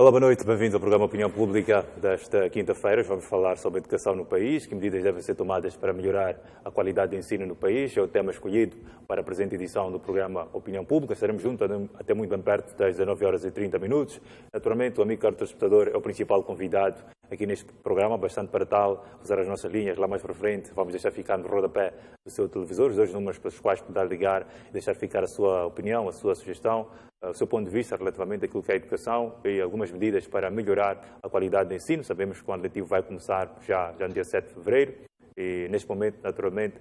Olá, boa noite, bem-vindos ao programa Opinião Pública desta quinta-feira. Vamos falar sobre a educação no país, que medidas devem ser tomadas para melhorar a qualidade de ensino no país. É o tema escolhido para a presente edição do programa Opinião Pública. Estaremos juntos até muito bem perto das 19 horas e 30 minutos. Naturalmente, o amigo Carlos Espectador é o principal convidado aqui neste programa, bastante para tal, usar as nossas linhas lá mais para frente. Vamos deixar ficar no rodapé do seu televisor os dois números pelos quais poderá ligar e deixar ficar a sua opinião, a sua sugestão, o seu ponto de vista relativamente àquilo que é a educação e algumas medidas para melhorar a qualidade do ensino. Sabemos que o ano letivo vai começar já no dia 7 de fevereiro e, neste momento, naturalmente,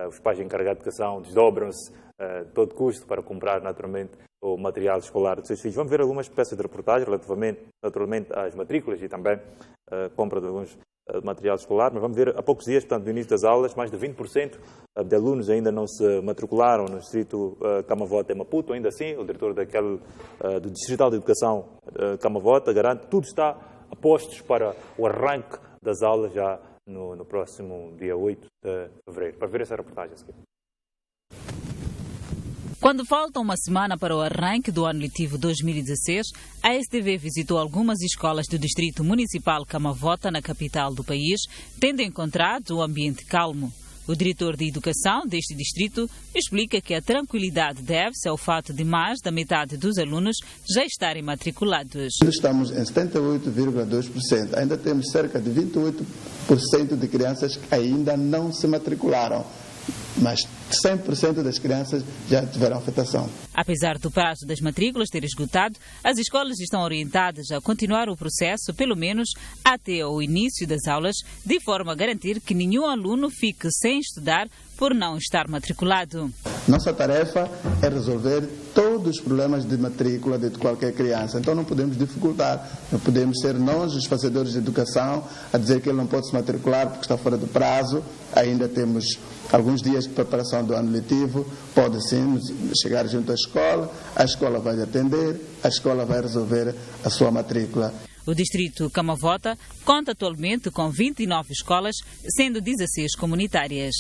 os pais encarregados de educação desdobram-se a todo custo para comprar, naturalmente, o material escolar dos seus filhos. Vamos ver algumas peças de reportagem relativamente, naturalmente, às matrículas e também a compra de alguns material escolar, mas vamos ver, há poucos dias, portanto, no início das aulas, mais de 20% de alunos ainda não se matricularam no distrito Camavota e Maputo. Ainda assim, o diretor do Distrital de Educação Camavota garante que tudo está a postos para o arranque das aulas já no próximo dia 8 de fevereiro. Para ver essa reportagem a seguir. Quando falta uma semana para o arranque do ano letivo 2016, a STV visitou algumas escolas do Distrito Municipal Camavota, na capital do país, tendo encontrado um ambiente calmo. O diretor de Educação deste distrito explica que a tranquilidade deve-se ao fato de mais da metade dos alunos já estarem matriculados. Estamos em 78,2%. Ainda temos cerca de 28% de crianças que ainda não se matricularam. Mas 100% das crianças já tiveram afetação. Apesar do prazo das matrículas ter esgotado, as escolas estão orientadas a continuar o processo, pelo menos até o início das aulas, de forma a garantir que nenhum aluno fique sem estudar por não estar matriculado. Nossa tarefa é resolver todos os problemas de matrícula de qualquer criança. Então não podemos dificultar, não podemos ser nós, os fazedores de educação, a dizer que ele não pode se matricular porque está fora do prazo. Ainda temos alguns dias de preparação do ano letivo, pode sim chegar junto à escola, a escola vai atender, a escola vai resolver a sua matrícula. O distrito Camavota conta atualmente com 29 escolas, sendo 16 comunitárias.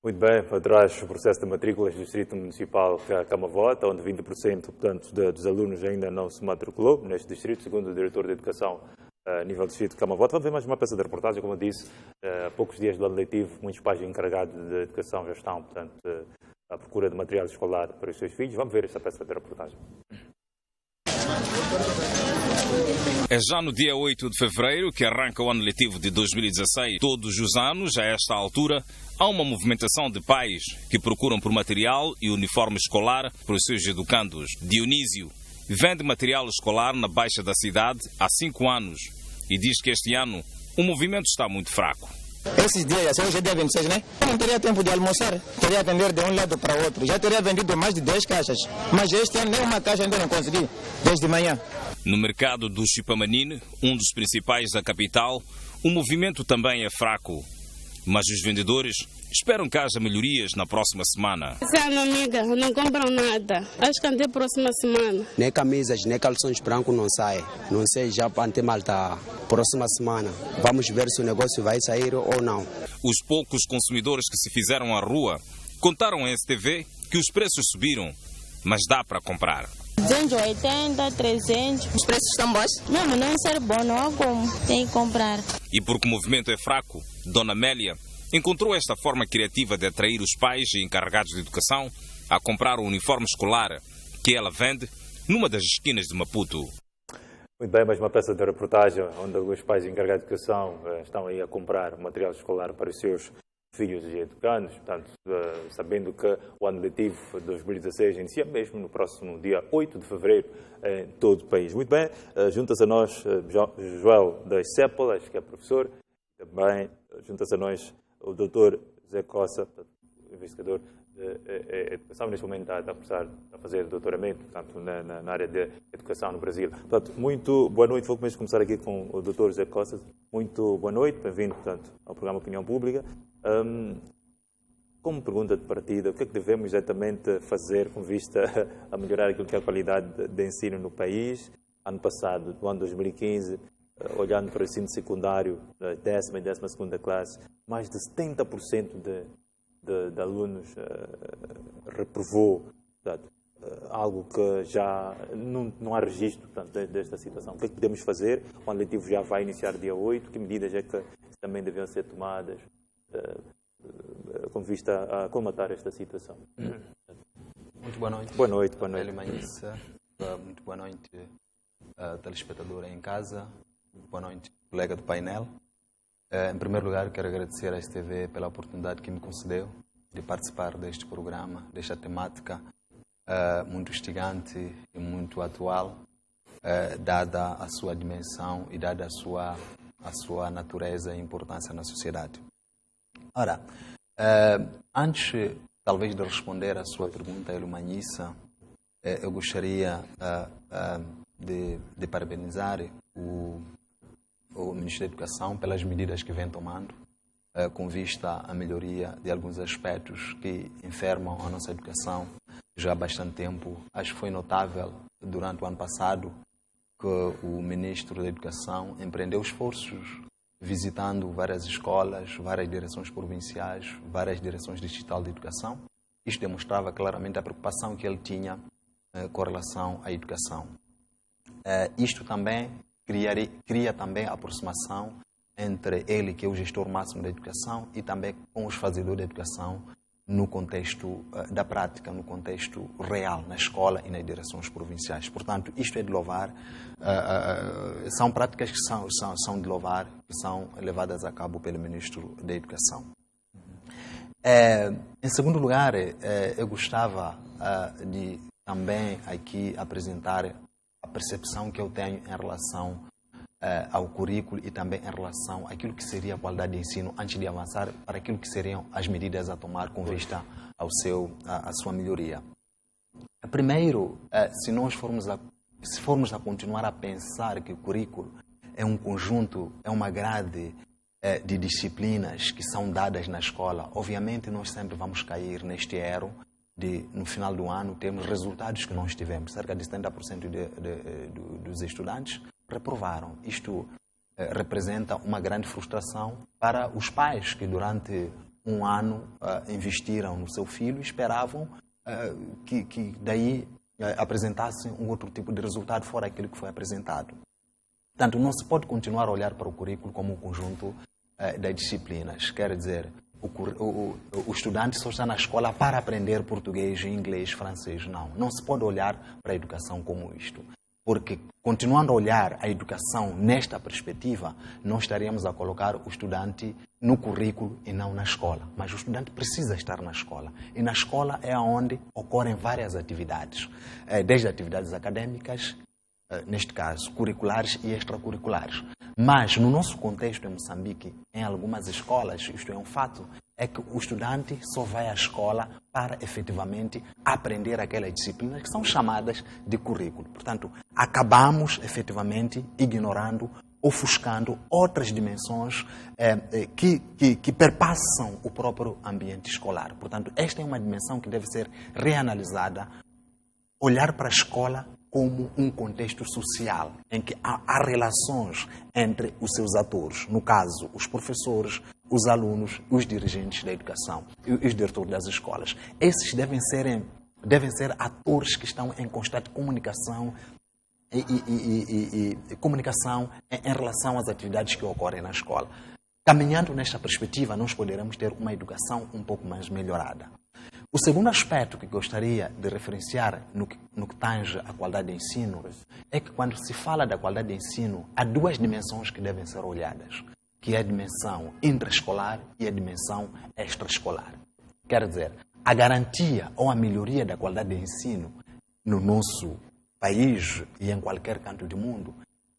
Muito bem, atrás o processo de matrículas do Distrito Municipal Camavota, onde 20% portanto, dos alunos ainda não se matriculou neste distrito, segundo o diretor de Educação a nível do Distrito Camavota. Vamos ver mais uma peça de reportagem, como eu disse, há poucos dias do ano letivo, muitos pais encarregados de educação já estão, portanto, à procura de material escolar para os seus filhos. Vamos ver esta peça de reportagem. É já no dia 8 de fevereiro que arranca o ano letivo de 2016. Todos os anos, a esta altura, há uma movimentação de pais que procuram por material e uniforme escolar para os seus educandos. Dionísio vende material escolar na Baixa da cidade há 5 anos e diz que este ano o movimento está muito fraco. Esses dias, hoje é dia 26, né? Eu não teria tempo de almoçar, teria vender de um lado para o outro. Já teria vendido mais de 10 caixas, mas este ano nem uma caixa ainda não consegui, desde manhã. No mercado do Chipamanine, um dos principais da capital, o movimento também é fraco. Mas os vendedores esperam que haja melhorias na próxima semana. Esse ano, amiga, não compram nada. Acho que até a próxima semana. Nem camisas, nem calções brancos não saem. Não sei já ante malta. Próxima semana. Vamos ver se o negócio vai sair ou não. Os poucos consumidores que se fizeram à rua contaram à STV que os preços subiram, mas dá para comprar. 280, 300. Os preços estão bons? Não, não ser bom, não há como. Tem que comprar. E porque o movimento é fraco, Dona Amélia encontrou esta forma criativa de atrair os pais e encarregados de educação a comprar o uniforme escolar que ela vende numa das esquinas de Maputo. Muito bem, mais uma peça de reportagem onde alguns pais encarregados de educação estão aí a comprar material escolar para os seus filhos e educandos, portanto, sabendo que o ano letivo de 2016 inicia mesmo no próximo dia 8 de fevereiro em todo o país. Muito bem, junta-se a nós Joel das Cépolas, que é professor, também junta-se a nós o Dr. José Costa, investigador de educação, neste momento está a fazer doutoramento, portanto, na área de educação no Brasil. Portanto, muito boa noite, vou mesmo começar aqui com o Dr. José Costa. Muito boa noite, bem-vindo, portanto, ao programa Opinião Pública. Como pergunta de partida, o que é que devemos exatamente fazer com vista a melhorar aquilo que é a qualidade de ensino no país? Ano passado, no ano 2015, olhando para o ensino secundário, da 10ª e 12ª classe, mais de 70% de alunos reprovou. Portanto, algo que já não há registro, portanto, desta situação. O que é que podemos fazer? O ano letivo já vai iniciar dia 8. Que medidas é que também deviam ser tomadas com vista a colmatar esta situação? Muito boa noite. Boa noite, boa noite. Muito boa noite, telespectador em casa. Boa noite, colega do painel. Em primeiro lugar, quero agradecer à STV pela oportunidade que me concedeu de participar deste programa, desta temática muito instigante e muito atual, dada a sua dimensão e dada a sua natureza e importância na sociedade. Ora, antes talvez de responder à sua pergunta, Elumanissa, eu gostaria de parabenizar o Ministério da Educação pelas medidas que vem tomando com vista à melhoria de alguns aspectos que enfermam a nossa educação já há bastante tempo. Acho que foi notável durante o ano passado que o Ministro da Educação empreendeu esforços visitando várias escolas, várias direções provinciais, várias direções distritais de educação. Isto demonstrava claramente a preocupação que ele tinha com relação à educação. Isto também cria também a aproximação entre ele, que é o gestor máximo da educação, e também com os fazedores da educação no contexto da prática, no contexto real, na escola e nas direções provinciais. Portanto, isto é de louvar. São práticas que são de louvar, que são levadas a cabo pelo Ministro da Educação. Em segundo lugar, eu gostava de também aqui apresentar a percepção que eu tenho em relação ao currículo e também em relação àquilo que seria a qualidade de ensino antes de avançar para aquilo que seriam as medidas a tomar com vista à sua melhoria. Primeiro, se formos a continuar a pensar que o currículo é um conjunto, é uma grade de disciplinas que são dadas na escola, obviamente nós sempre vamos cair neste erro de, no final do ano, termos resultados que nós tivemos. Cerca de 70% dos estudantes reprovaram. Isto representa uma grande frustração para os pais que durante um ano investiram no seu filho e esperavam que daí apresentasse um outro tipo de resultado fora aquilo que foi apresentado. Portanto, não se pode continuar a olhar para o currículo como um conjunto das disciplinas. Quer dizer, o estudante só está na escola para aprender português, inglês, francês. Não se pode olhar para a educação como isto. Porque, continuando a olhar a educação nesta perspectiva, nós estaríamos a colocar o estudante no currículo e não na escola. Mas o estudante precisa estar na escola. E na escola é onde ocorrem várias atividades. Desde atividades acadêmicas, neste caso, curriculares e extracurriculares. Mas, no nosso contexto em Moçambique, em algumas escolas, isto é um fato, é que o estudante só vai à escola para, efetivamente, aprender aquelas disciplinas que são chamadas de currículo. Portanto, acabamos, efetivamente, ignorando, ofuscando outras dimensões que perpassam o próprio ambiente escolar. Portanto, esta é uma dimensão que deve ser reanalisada, olhar para a escola como um contexto social, em que há relações entre os seus atores, no caso, os professores, os alunos, os dirigentes da educação e os diretores das escolas. Esses devem ser atores que estão em constante comunicação e comunicação em relação às atividades que ocorrem na escola. Caminhando nesta perspectiva, nós poderemos ter uma educação um pouco mais melhorada. O segundo aspecto que gostaria de referenciar no que tange à qualidade de ensino é que quando se fala da qualidade de ensino, há duas dimensões que devem ser olhadas, que é a dimensão intraescolar e a dimensão extraescolar. Quer dizer, a garantia ou a melhoria da qualidade de ensino no nosso país e em qualquer canto do mundo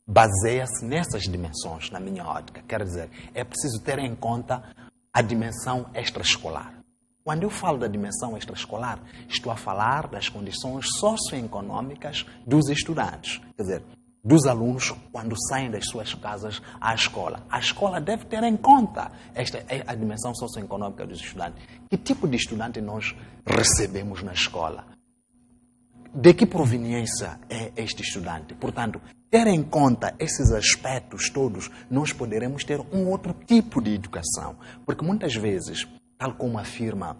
baseia-se nessas dimensões, na minha ótica. Quer dizer, é preciso ter em conta a dimensão extraescolar. Quando eu falo da dimensão extraescolar, estou a falar das condições socioeconômicas dos estudantes, quer dizer, dos alunos quando saem das suas casas à escola. A escola deve ter em conta a dimensão socioeconômica dos estudantes. Que tipo de estudante nós recebemos na escola? De que proveniência é este estudante? Portanto, ter em conta esses aspectos todos, nós poderemos ter um outro tipo de educação. Porque muitas vezes, tal como afirma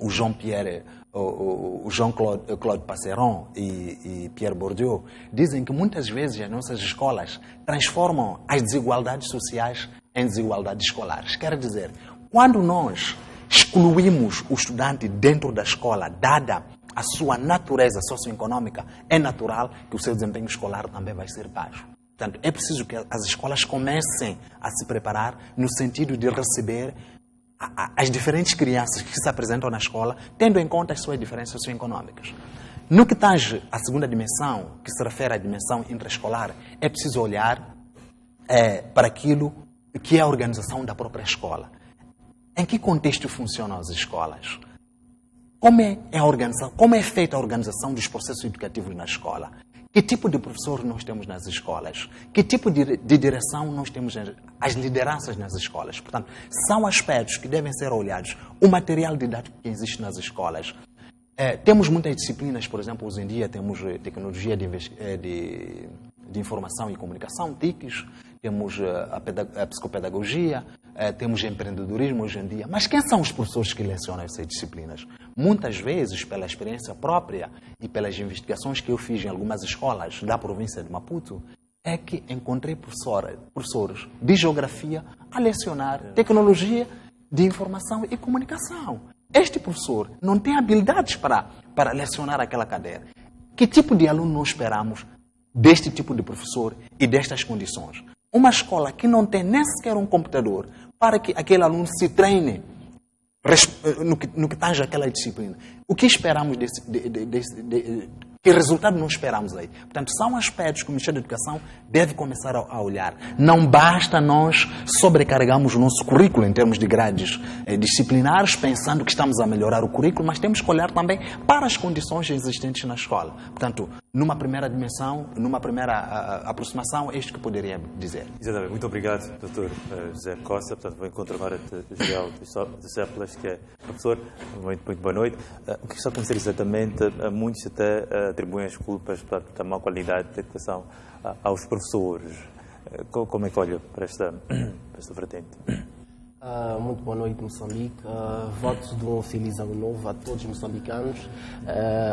o Jean-Claude Passeron e Pierre Bourdieu, dizem que muitas vezes as nossas escolas transformam as desigualdades sociais em desigualdades escolares. Quer dizer, quando nós excluímos o estudante dentro da escola, dada a sua natureza socioeconômica, é natural que o seu desempenho escolar também vai ser baixo. Portanto, é preciso que as escolas comecem a se preparar no sentido de receber as diferentes crianças que se apresentam na escola, tendo em conta as suas diferenças socioeconômicas. No que tange à segunda dimensão, que se refere à dimensão intraescolar, é preciso olhar para aquilo que é a organização da própria escola. Em que contexto funcionam as escolas? Como é feita a organização dos processos educativos na escola? Que tipo de professor nós temos nas escolas? Que tipo de direção nós temos as lideranças nas escolas? Portanto, são aspectos que devem ser olhados. O material didático que existe nas escolas. Temos muitas disciplinas, por exemplo, hoje em dia temos tecnologia de informação e comunicação, TICs, temos a psicopedagogia, temos empreendedorismo hoje em dia. Mas quem são os professores que lecionam essas disciplinas? Muitas vezes, pela experiência própria e pelas investigações que eu fiz em algumas escolas da província de Maputo, é que encontrei professores de geografia a lecionar tecnologia de informação e comunicação. Este professor não tem habilidades para lecionar aquela cadeira. Que tipo de aluno nós esperamos deste tipo de professor e destas condições? Uma escola que não tem nem sequer um computador para que aquele aluno se treine no que tange aquela disciplina. O que esperamos que resultado não esperamos aí? Portanto, são aspectos que o Ministério da Educação deve começar a olhar. Não basta nós sobrecarregarmos o nosso currículo em termos de grades disciplinares, pensando que estamos a melhorar o currículo, mas temos que olhar também para as condições existentes na escola. Portanto, numa primeira dimensão, numa primeira aproximação, é isto que eu poderia dizer. Exatamente. Muito obrigado, Dr. José Costa. Portanto, vou encontrar agora o Joel de Cépolas, que é professor. Muito boa noite. O que está a acontecer exatamente? Muitos até atribuem as culpas pela má qualidade da educação aos professores. Como é que olha para esta vertente? Muito boa noite, Moçambique. Votos de um feliz ano novo a todos os moçambicanos.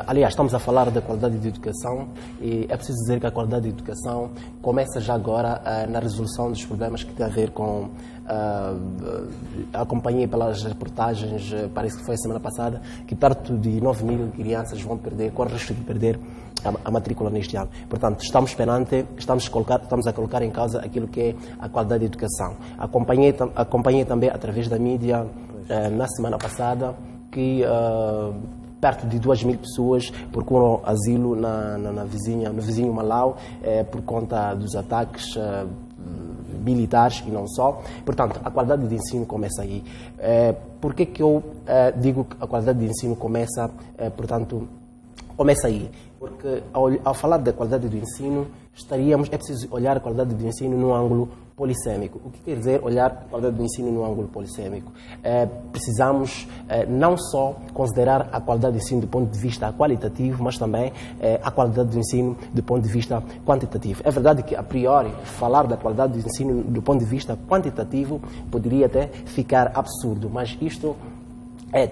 Aliás, estamos a falar da qualidade de educação e é preciso dizer que a qualidade de educação começa já agora na resolução dos problemas que têm a ver com acompanhei pelas reportagens, parece que foi a semana passada, que perto de 9 mil crianças vão perder, corre risco de perder a matrícula neste ano. Portanto, estamos a colocar em causa aquilo que é a qualidade de educação. Acompanhei também através da mídia na semana passada que perto de 2 mil pessoas procuram asilo no vizinho Malau por conta dos ataques militares e não só. Portanto, a qualidade de ensino começa aí. Por que eu digo que a qualidade de ensino começa aí? Porque ao falar da qualidade do ensino, é preciso olhar a qualidade do ensino num ângulo polissêmico. O que quer dizer olhar a qualidade do ensino num ângulo polissêmico? Precisamos não só considerar a qualidade do ensino do ponto de vista qualitativo, mas também a qualidade do ensino do ponto de vista quantitativo. É verdade que, a priori, falar da qualidade do ensino do ponto de vista quantitativo poderia até ficar absurdo, mas isto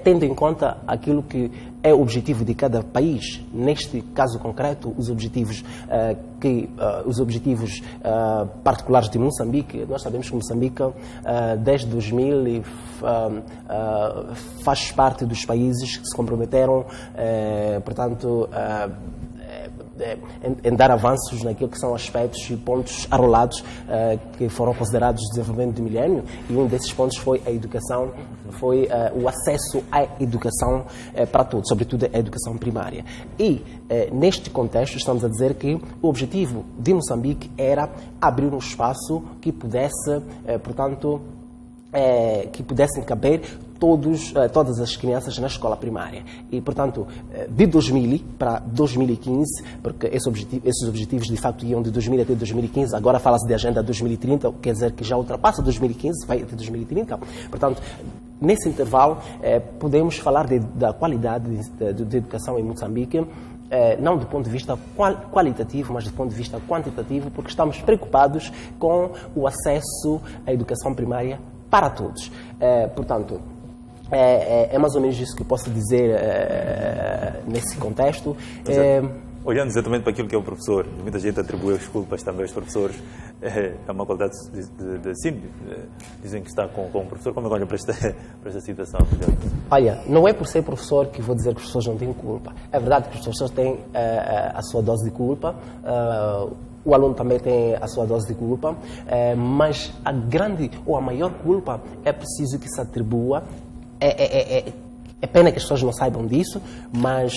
tendo em conta aquilo que é o objetivo de cada país. Neste caso concreto, os objetivos particulares de Moçambique. Nós sabemos que Moçambique, desde 2000, faz parte dos países que se comprometeram, portanto, em dar avanços naquilo que são aspectos e pontos arrolados que foram considerados desenvolvimento do milénio, e um desses pontos foi a educação, foi o acesso à educação para todos, sobretudo a educação primária. E neste contexto estamos a dizer que o objetivo de Moçambique era abrir um espaço que pudesse, portanto, que pudessem caber todas as crianças na escola primária. E, portanto, de 2000 para 2015, porque esses objetivos de facto iam de 2000 até 2015, agora fala-se de agenda 2030, quer dizer que já ultrapassa 2015, vai até 2030. Portanto, nesse intervalo, podemos falar da qualidade de educação em Moçambique, não do ponto de vista qualitativo, mas do ponto de vista quantitativo, porque estamos preocupados com o acesso à educação primária para todos. Portanto, É mais ou menos isso que eu posso dizer nesse contexto. Olhando exatamente para aquilo que é o professor, muita gente atribui as culpas também aos professores, a má qualidade de ensino. Dizem que está com o professor. Como é que olham para esta situação? Olha, não é por ser professor que vou dizer que os professores não têm culpa. É verdade que os professores têm a sua dose de culpa, o aluno também tem a sua dose de culpa, mas a grande ou a maior culpa é preciso que se atribua. É pena que as pessoas não saibam disso, mas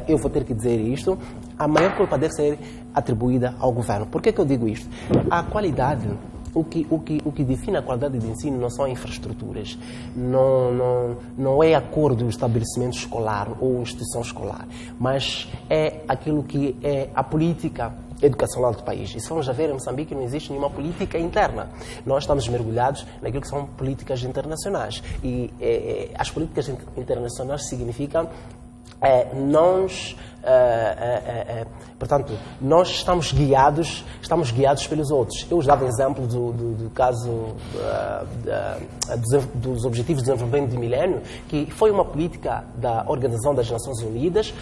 eu vou ter que dizer isto. A maior culpa deve ser atribuída ao governo. Por que eu digo isto? A qualidade, o que define a qualidade de ensino não são infraestruturas, não é a cor do estabelecimento escolar ou instituição escolar, mas é aquilo que é a política educacional do país. E se vamos a ver, em Moçambique não existe nenhuma política interna. Nós estamos mergulhados naquilo que são políticas internacionais. E as políticas internacionais significam portanto, nós estamos guiados pelos outros. Eu dava exemplo do caso dos Objetivos de Desenvolvimento de Milénio, que foi uma política da Organização das Nações Unidas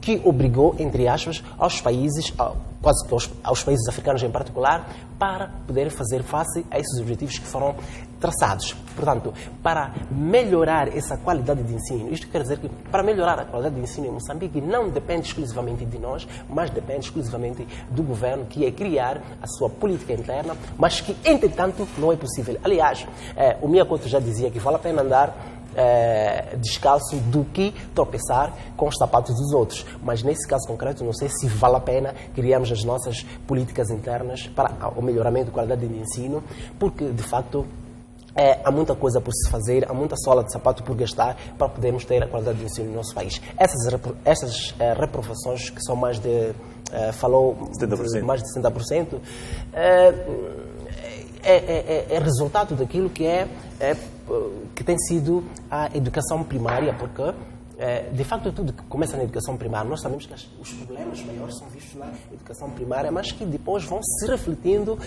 que obrigou, entre aspas, aos países, quase que aos países africanos em particular, para poderem fazer face a esses objetivos que foram traçados. Portanto, para melhorar essa qualidade de ensino, isto quer dizer que para melhorar a qualidade de ensino em Moçambique não depende exclusivamente de nós, mas depende exclusivamente do governo, que é criar a sua política interna, mas que, entretanto, não é possível. Aliás, o Miyakoto já dizia que vale a pena andar descalço do que tropeçar com os sapatos dos outros. Mas nesse caso concreto, não sei se vale a pena criarmos as nossas políticas internas para o melhoramento da qualidade de ensino, porque, de facto, há muita coisa por se fazer, há muita sola de sapato por gastar para podermos ter a qualidade de ensino no nosso país. Essas reprovações, que são mais de... falou 70%. Mais de 60%, é resultado daquilo que tem sido a educação primária, porque, de facto, tudo que começa na educação primária, nós sabemos que os problemas maiores são vistos na educação primária, mas que depois vão se refletindo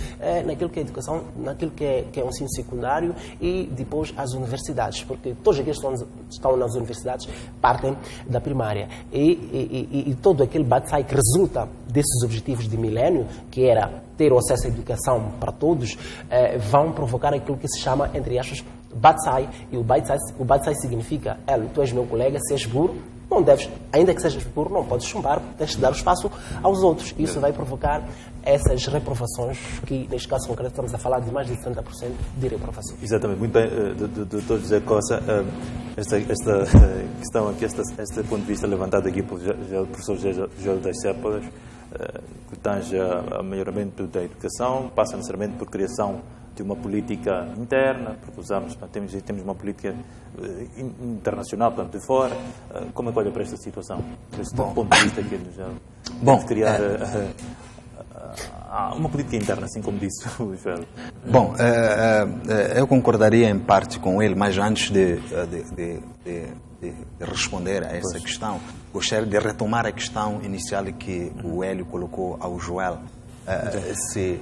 naquilo que é educação, naquilo que é o ensino secundário e depois as universidades, porque todos aqueles que estão nas universidades partem da primária. E todo aquele bate-sai que resulta desses objetivos de milénio, que era ter o acesso à educação para todos, vão provocar aquilo que se chama, entre aspas, bate-sai. E o bate-sai significa: tu és meu colega, se és burro, não deves, ainda que sejas burro, não podes chumbar, tens de dar o espaço aos outros. Isso vai provocar essas reprovações, que neste caso concreto estamos a falar de mais de 60% de reprovações. Exatamente, muito bem, Dr. José Costa, esta questão aqui, este ponto de vista levantado aqui pelo professor José das Cépalas, que tange a melhoramento da educação, passa necessariamente por criação de uma política interna, porque temos uma política internacional, portanto, de fora. Como é que olha para esta situação? Deste ponto de vista que deve criar uma política interna, assim como disse o Joel. Bom, eu concordaria em parte com ele, mas antes de responder a essa questão, gostaria de retomar a questão inicial que o Hélio colocou ao Joel, se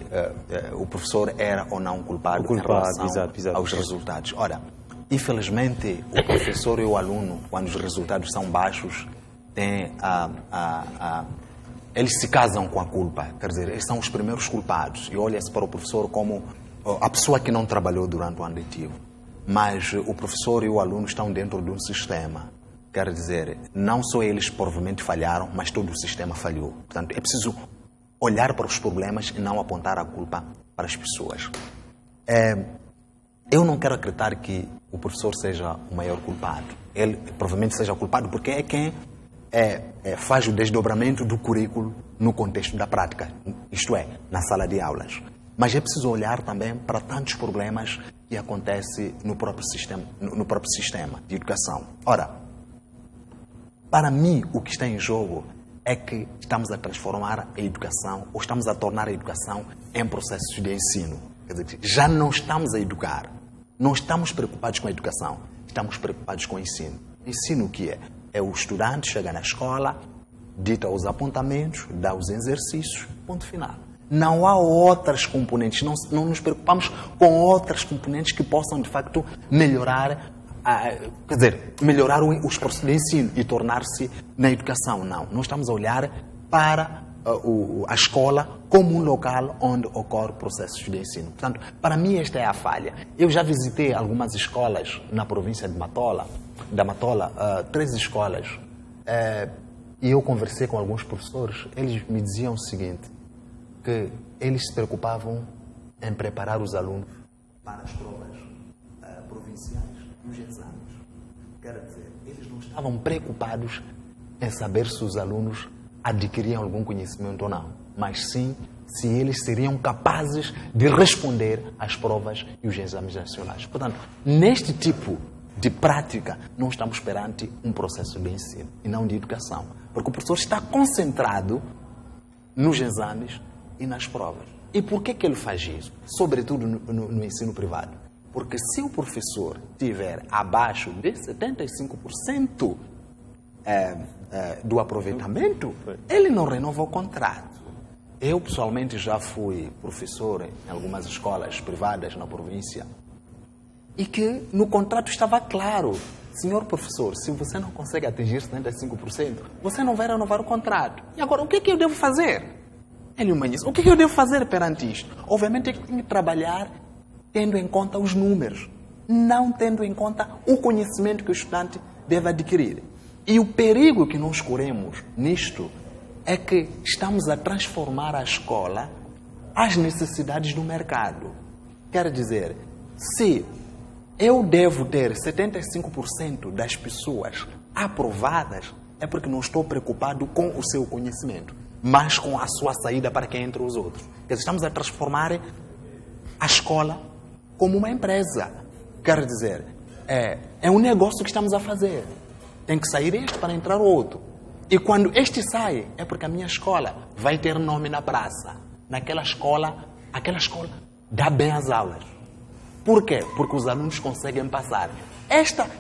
o professor era ou não culpado em relação aos resultados. Ora, infelizmente, o professor e o aluno, quando os resultados são baixos, eles se casam com a culpa. Quer dizer, eles são os primeiros culpados. E olha-se para o professor como a pessoa que não trabalhou durante o ano letivo. Mas o professor e o aluno estão dentro de um sistema. Quer dizer, não só eles provavelmente falharam, mas todo o sistema falhou. Portanto, é preciso olhar para os problemas e não apontar a culpa para as pessoas. Eu não quero acreditar que o professor seja o maior culpado. Ele provavelmente seja culpado porque é quem faz o desdobramento do currículo no contexto da prática, isto é, na sala de aulas. Mas é preciso olhar também para tantos problemas que acontecem no próprio sistema de educação. Ora, para mim, o que está em jogo é que estamos a transformar a educação, ou estamos a tornar a educação em processos de ensino. Quer dizer, já não estamos a educar. Não estamos preocupados com a educação, estamos preocupados com o ensino. Ensino o que é? É o estudante chegar na escola, dita os apontamentos, dá os exercícios, ponto final. Não há outras componentes, não nos preocupamos com outras componentes que possam, de facto, melhorar quer dizer, melhorar os processos de ensino e tornar-se na educação. Não. Nós estamos a olhar para a escola como um local onde ocorrem processos de ensino. Portanto, para mim esta é a falha. Eu já visitei algumas escolas na província de Matola, 3 escolas, e eu conversei com alguns professores. Eles me diziam o seguinte, que eles se preocupavam em preparar os alunos para as provas provinciais e os exames. Quer dizer, eles não estavam preocupados em saber se os alunos adquiriam algum conhecimento ou não, mas sim se eles seriam capazes de responder às provas e os exames nacionais. Portanto, neste tipo de prática, nós estamos perante um processo de ensino e não de educação, porque o professor está concentrado nos exames e nas provas. E por que ele faz isso? Sobretudo no ensino privado. Porque se o professor estiver abaixo de 75% do aproveitamento, ele não renova o contrato. Eu, pessoalmente, já fui professor em algumas escolas privadas na província e que no contrato estava claro: senhor professor, se você não consegue atingir 75%, você não vai renovar o contrato. E agora, o que é que eu devo fazer? Ele me disse: o que é que eu devo fazer perante isto? Obviamente, eu tenho que trabalhar tendo em conta os números, não tendo em conta o conhecimento que o estudante deve adquirir. E o perigo que nós corremos nisto é que estamos a transformar a escola às necessidades do mercado. Quer dizer, se eu devo ter 75% das pessoas aprovadas, é porque não estou preocupado com o seu conhecimento, mas com a sua saída para que entre os outros. Quer dizer, estamos a transformar a escola como uma empresa. Quer dizer, é um negócio que estamos a fazer. Tem que sair este para entrar o outro. E quando este sai, é porque a minha escola vai ter nome na praça. Aquela escola dá bem as aulas. Por quê? Porque os alunos conseguem passar.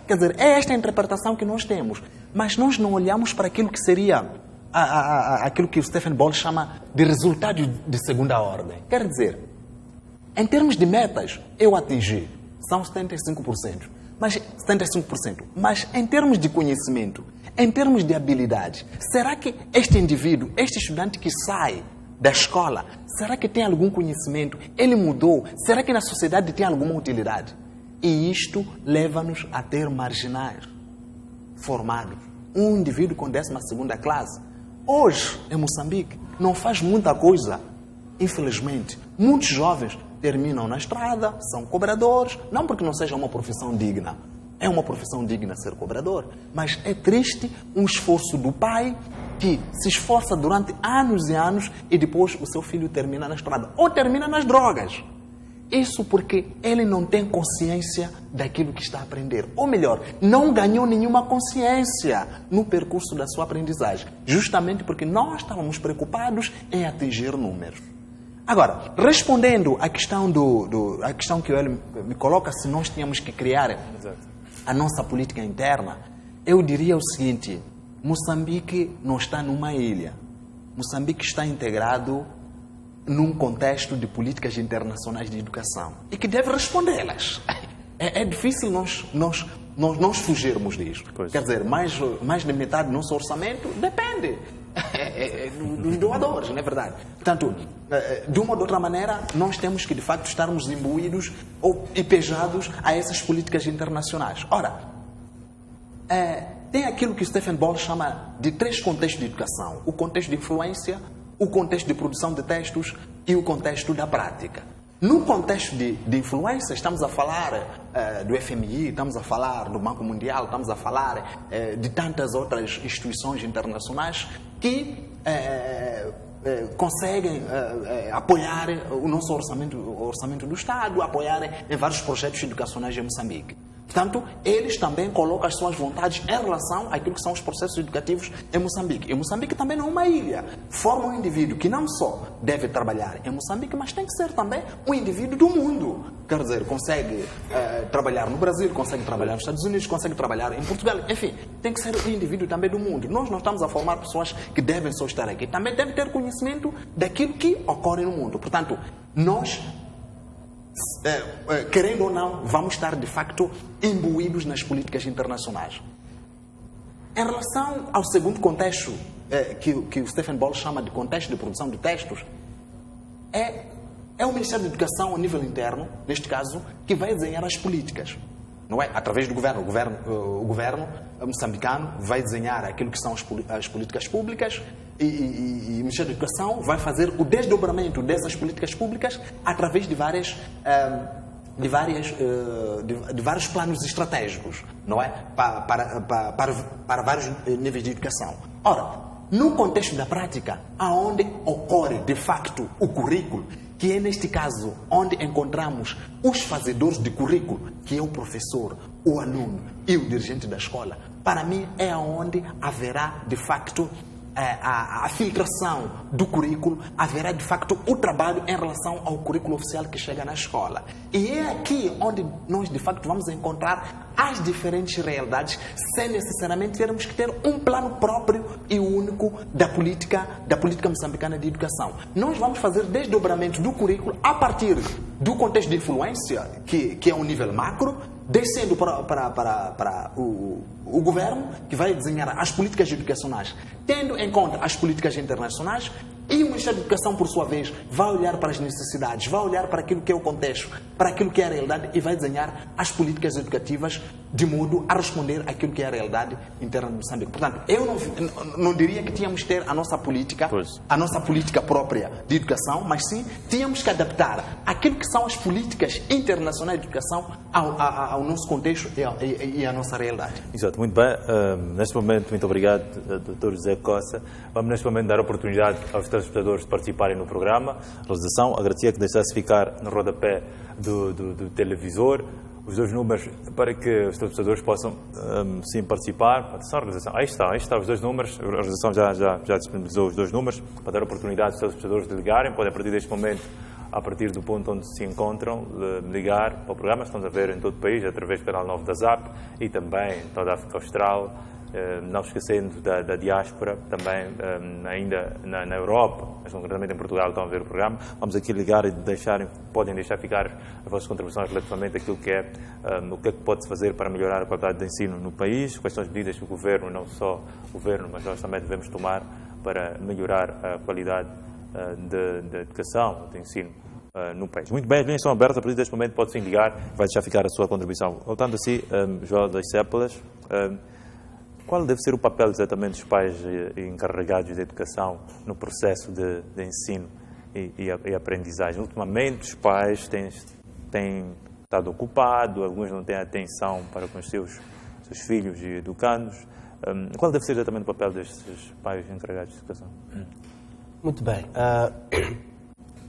Quer dizer, é esta a interpretação que nós temos. Mas nós não olhamos para aquilo que seria aquilo que o Stephen Ball chama de resultado de segunda ordem. Quer dizer, em termos de metas, eu atingi, são 75%. Mas em termos de conhecimento, em termos de habilidade, será que este indivíduo, este estudante que sai da escola, será que tem algum conhecimento? Ele mudou? Será que na sociedade tem alguma utilidade? E isto leva-nos a ter marginais formados. Um indivíduo com 12ª classe, hoje, em Moçambique, não faz muita coisa. Infelizmente, muitos jovens terminam na estrada, são cobradores, não porque não seja uma profissão digna. É uma profissão digna ser cobrador, mas é triste um esforço do pai que se esforça durante anos e anos e depois o seu filho termina na estrada ou termina nas drogas. Isso porque ele não tem consciência daquilo que está a aprender. Ou melhor, não ganhou nenhuma consciência no percurso da sua aprendizagem, justamente porque nós estávamos preocupados em atingir números. Agora, respondendo à questão a questão que ele me coloca, se nós tínhamos que criar a nossa política interna, eu diria o seguinte: Moçambique não está numa ilha. Moçambique está integrado num contexto de políticas internacionais de educação e que deve respondê-las. É difícil nós fugirmos disso. Pois. Quer dizer, mais de metade do nosso orçamento depende dos doadores, não é verdade? Portanto, de uma ou de outra maneira, nós temos que, de facto, estarmos imbuídos e pejados a essas políticas internacionais. Ora, tem aquilo que Stephen Ball chama de 3 contextos de educação: o contexto de influência, o contexto de produção de textos e o contexto da prática. No contexto de influência, estamos a falar do FMI, estamos a falar do Banco Mundial, estamos a falar de tantas outras instituições internacionais que conseguem apoiar o nosso orçamento do Estado, apoiar em vários projetos educacionais em Moçambique. Portanto, eles também colocam as suas vontades em relação àquilo que são os processos educativos em Moçambique. E Moçambique também não é uma ilha. Forma um indivíduo que não só deve trabalhar em Moçambique, mas tem que ser também um indivíduo do mundo. Quer dizer, consegue trabalhar no Brasil, consegue trabalhar nos Estados Unidos, consegue trabalhar em Portugal. Enfim, tem que ser um indivíduo também do mundo. Nós não estamos a formar pessoas que devem só estar aqui. Também deve ter conhecimento daquilo que ocorre no mundo. Portanto, nós querendo ou não, vamos estar de facto imbuídos nas políticas internacionais. Em relação ao segundo contexto, que o Stephen Ball chama de contexto de produção de textos, é o Ministério da Educação, a nível interno, neste caso, que vai desenhar as políticas. Não é? Através do governo. O governo moçambicano vai desenhar aquilo que são as políticas públicas e o Ministério da Educação vai fazer o desdobramento dessas políticas públicas através de vários planos estratégicos, não é? Para vários níveis de educação. Ora, no contexto da prática, aonde ocorre de facto o currículo, que é neste caso onde encontramos os fazedores de currículo, que é o professor, o aluno e o dirigente da escola, para mim é onde haverá de facto a filtração do currículo, haverá de facto o trabalho em relação ao currículo oficial que chega na escola. E é aqui onde nós de facto vamos encontrar as diferentes realidades, sem necessariamente termos que ter um plano próprio e único da política moçambicana de educação. Nós vamos fazer desdobramento do currículo a partir do contexto de influência, que é um nível macro, descendo para o governo, que vai desenhar as políticas educacionais, tendo em conta as políticas internacionais, e o Ministério da Educação, por sua vez, vai olhar para as necessidades, vai olhar para aquilo que é o contexto, para aquilo que é a realidade e vai desenhar as políticas educativas de modo a responder àquilo que é a realidade interna de Moçambique. Portanto, eu não diria que tínhamos de ter a nossa política própria de educação, mas sim tínhamos que adaptar aquilo que são as políticas internacionais de educação ao nosso contexto e à nossa realidade. Exato, muito bem. Neste momento, muito obrigado, Dr. José Costa. Vamos neste momento dar a oportunidade aos telespectadores de participarem no programa. Realização, agradecia que deixasse ficar no rodapé do televisor os dois números para que os telespectadores possam sim participar. Atenção, realização. Aí está os dois números. A realização já disponibilizou os dois números para dar a oportunidade aos telespectadores de ligarem. Podem, a partir deste momento, a partir do ponto onde se encontram, ligar para o programa. Estamos a ver em todo o país, através do canal 9 da ZAP e também em toda a África Austral. Não esquecendo da diáspora, também ainda na Europa, mas concretamente em Portugal, estão a ver o programa. Vamos aqui ligar e podem deixar ficar as vossas contribuições relativamente àquilo que é o que é que pode-se fazer para melhorar a qualidade de ensino no país, quais são as medidas que o Governo, não só o Governo, mas nós também devemos tomar para melhorar a qualidade de educação, de ensino no país. Muito bem, as linhas são abertas, a partir deste momento pode-se ligar, vai deixar ficar a sua contribuição. Voltando assim, João das Cépelas, qual deve ser o papel exatamente dos pais encarregados de educação no processo de ensino e aprendizagem? Ultimamente, os pais têm estado ocupados, alguns não têm atenção para com os seus filhos e educandos. Qual deve ser exatamente o papel destes pais encarregados de educação? Muito bem.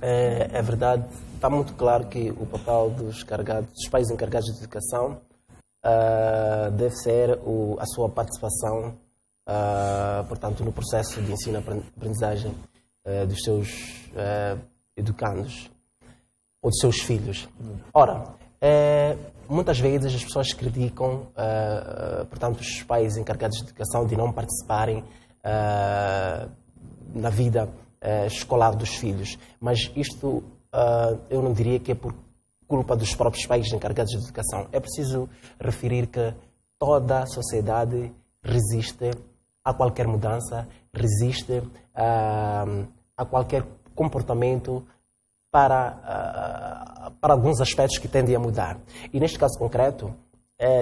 É verdade, está muito claro que o papel dos pais encarregados de educação deve ser a sua participação, portanto, no processo de ensino-aprendizagem dos seus educandos ou dos seus filhos. Ora, muitas vezes as pessoas criticam, portanto, os pais encarregados de educação de não participarem na vida escolar dos filhos, mas isto eu não diria que é por culpa dos próprios pais encarregados de educação. É preciso referir que toda a sociedade resiste a qualquer mudança, resiste a qualquer comportamento para alguns aspectos que tendem a mudar. E neste caso concreto,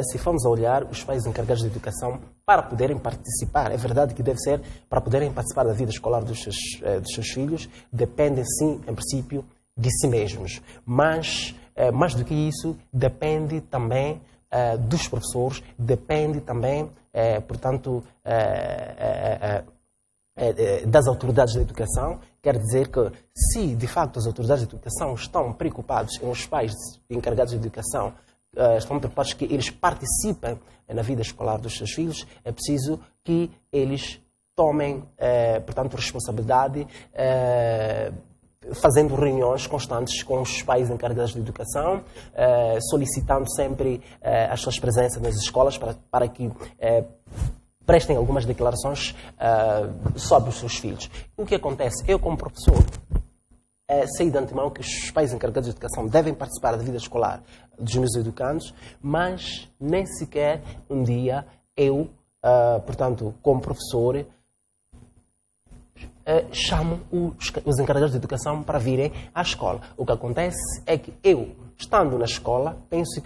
se formos a olhar, os pais encarregados de educação, para poderem participar, é verdade que deve ser, para poderem participar da vida escolar dos seus filhos, dependem sim, em princípio, de si mesmos. Mas mais do que isso, depende também dos professores, depende também, portanto, das autoridades da educação. Quer dizer que, se de facto as autoridades da educação estão preocupadas em os pais encarregados de educação, estão preocupados que eles participem na vida escolar dos seus filhos, é preciso que eles tomem, portanto, responsabilidade, fazendo reuniões constantes com os pais encarregados de educação, solicitando sempre as suas presenças nas escolas para que prestem algumas declarações sobre os seus filhos. O que acontece? Eu, como professor, sei de antemão que os pais encarregados de educação devem participar da vida escolar dos meus educandos, mas nem sequer um dia eu, portanto, como professor, chamo os encarregados de educação para virem à escola. O que acontece é que eu, estando na escola, penso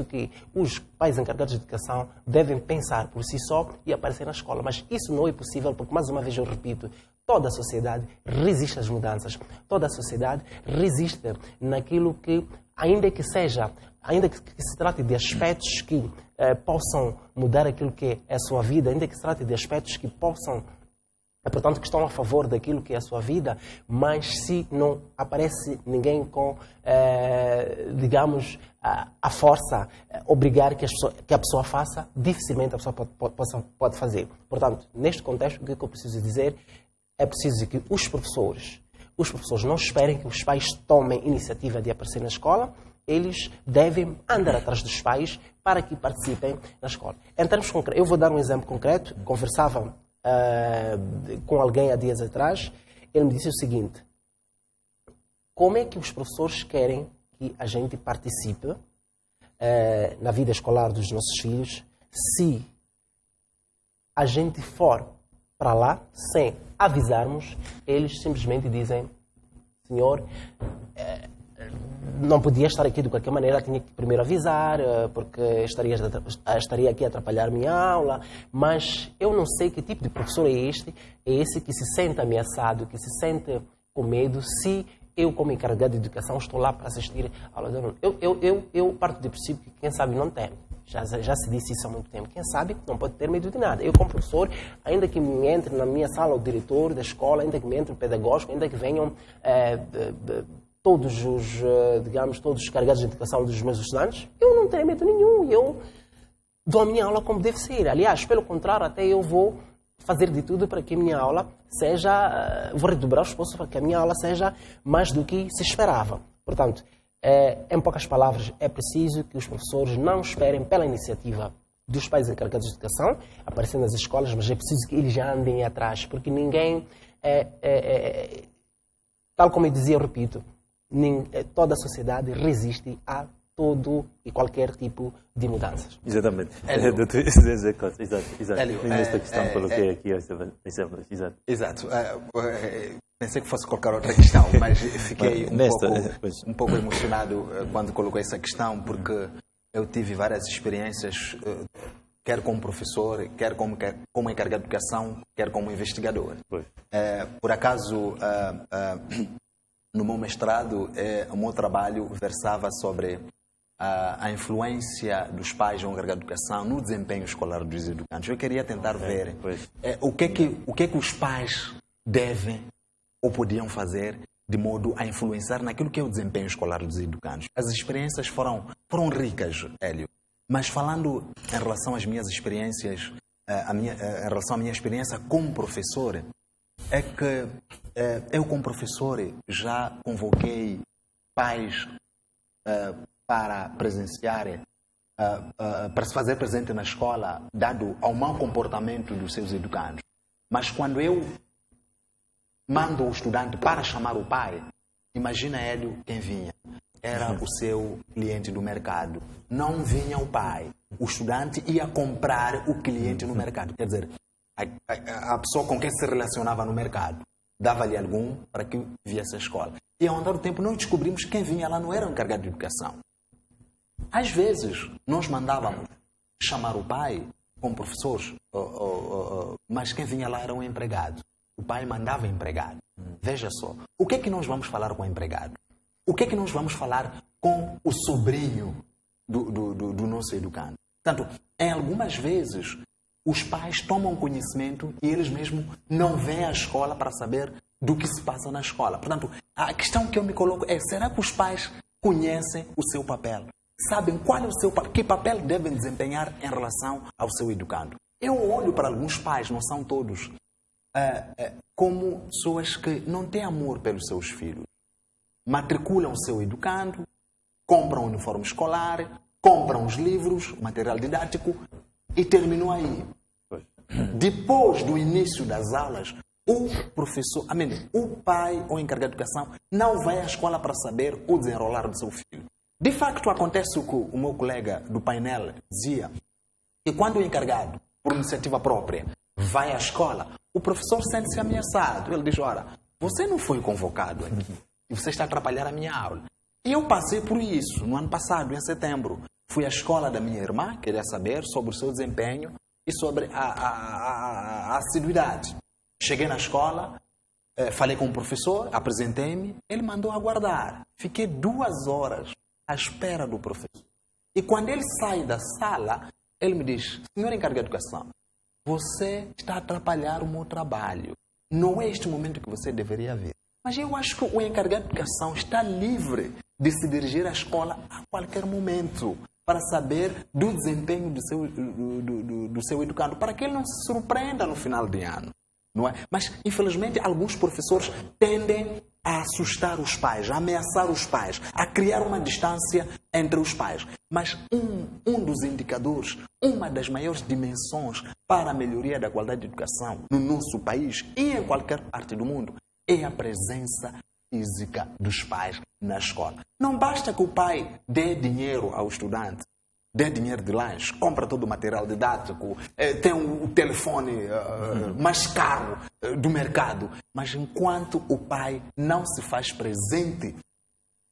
que os pais encarregados de educação devem pensar por si só e aparecer na escola. Mas isso não é possível porque, mais uma vez eu repito, toda a sociedade resiste às mudanças. Toda a sociedade resiste naquilo que, ainda que se trate de aspectos que possam mudar aquilo que é a sua vida, ainda que se trate de aspectos que possam, portanto, que estão a favor daquilo que é a sua vida, mas se não aparece ninguém com, digamos, a força, obrigar que a pessoa faça, dificilmente a pessoa pode fazer. Portanto, neste contexto, o que eu preciso dizer é preciso que os professores não esperem que os pais tomem iniciativa de aparecer na escola, eles devem andar atrás dos pais para que participem na escola. Em termos concretos, eu vou dar um exemplo concreto. Conversava com alguém há dias atrás, ele me disse o seguinte: como é que os professores querem que a gente participe na vida escolar dos nossos filhos se a gente for para lá sem avisarmos? Eles simplesmente dizem: senhor, não podia estar aqui de qualquer maneira, tinha que primeiro avisar, porque estaria aqui a atrapalhar a minha aula, mas eu não sei que tipo de professor é esse que se sente ameaçado, que se sente com medo, se eu, como encarregado de educação, estou lá para assistir a aula de aluno. Eu parto do princípio que quem sabe não teme. Já se disse isso há muito tempo. Quem sabe não pode ter medo de nada. Eu, como professor, ainda que me entre na minha sala o diretor da escola, ainda que me entre o pedagógico, ainda que venham todos os carregados de educação dos meus estudantes, eu não tenho medo nenhum. Eu dou a minha aula como deve ser. Aliás, pelo contrário, até eu vou fazer de tudo para que a minha aula seja... vou redobrar os esforços para que a minha aula seja mais do que se esperava. Portanto, em poucas palavras, é preciso que os professores não esperem pela iniciativa dos pais encarregados de educação aparecendo nas escolas, mas é preciso que eles já andem atrás, porque ninguém... tal como eu dizia, eu repito, toda a sociedade resiste a todo e qualquer tipo de mudanças. Exatamente. Exato. Nesta questão coloquei aqui exemplos. Exato. Pensei que fosse colocar outra questão, mas fiquei um pouco emocionado quando colocou essa questão, porque eu tive várias experiências, quer como professor, quer como encarregado de educação, quer como investigador. Por acaso, no meu mestrado, o meu trabalho versava sobre a influência dos pais ou encarregados de educação no desempenho escolar dos educantes. Eu queria tentar ver o que é que os pais devem ou podiam fazer de modo a influenciar naquilo que é o desempenho escolar dos educantes. As experiências foram ricas, Hélio, mas falando em relação às minhas experiências, em relação à minha experiência como professor, é que eu como professor já convoquei pais para presenciar, para se fazer presente na escola, dado ao mau comportamento dos seus educandos. Mas quando eu mando o estudante para chamar o pai, imagina, Hélio, quem vinha. Era o seu cliente do mercado. Não vinha o pai. O estudante ia comprar o cliente no mercado. Quer dizer, a pessoa com quem se relacionava no mercado dava-lhe algum para que viesse à escola. E ao andar do tempo nós descobrimos que quem vinha lá não era o encarregado de educação. Às vezes nós mandávamos chamar o pai como professores, mas quem vinha lá era um empregado. O pai mandava empregado. Veja só, o que é que nós vamos falar com o empregado? O que é que nós vamos falar com o sobrinho do nosso educando? Portanto, em algumas vezes, os pais tomam conhecimento e eles mesmos não vêm à escola para saber do que se passa na escola. Portanto, a questão que eu me coloco é, será que os pais conhecem o seu papel? Sabem qual é o seu papel? Que papel devem desempenhar em relação ao seu educando? Eu olho para alguns pais, não são todos, como pessoas que não têm amor pelos seus filhos. Matriculam o seu educando, compram o uniforme escolar, compram os livros, o material didático e terminam aí. Depois do início das aulas, o professor, o pai ou encarregado de educação não vai à escola para saber o desenrolar do seu filho. De facto, acontece o que o meu colega do painel dizia, que quando o encarregado, por iniciativa própria, vai à escola, o professor sente-se ameaçado. Ele diz, ora, você não foi convocado aqui e você está a atrapalhar a minha aula. E eu passei por isso no ano passado, em setembro. Fui à escola da minha irmã, queria saber sobre o seu desempenho e sobre a assiduidade. Cheguei na escola, falei com o professor, apresentei-me, ele mandou aguardar. Fiquei 2 horas à espera do professor. E quando ele sai da sala, ele me diz, senhor encarregado de educação, você está a atrapalhar o meu trabalho. Não é este momento que você deveria vir. Mas eu acho que o encarregado de educação está livre de se dirigir à escola a qualquer momento para saber do desempenho do seu educando, para que ele não se surpreenda no final de ano. Não é? Mas, infelizmente, alguns professores tendem a assustar os pais, a ameaçar os pais, a criar uma distância entre os pais. Mas um dos indicadores, uma das maiores dimensões para a melhoria da qualidade de educação no nosso país e em qualquer parte do mundo é a presença física dos pais na escola. Não basta que o pai dê dinheiro ao estudante, dê dinheiro de lanche, compra todo o material didático, tem o telefone mais caro do mercado, mas enquanto o pai não se faz presente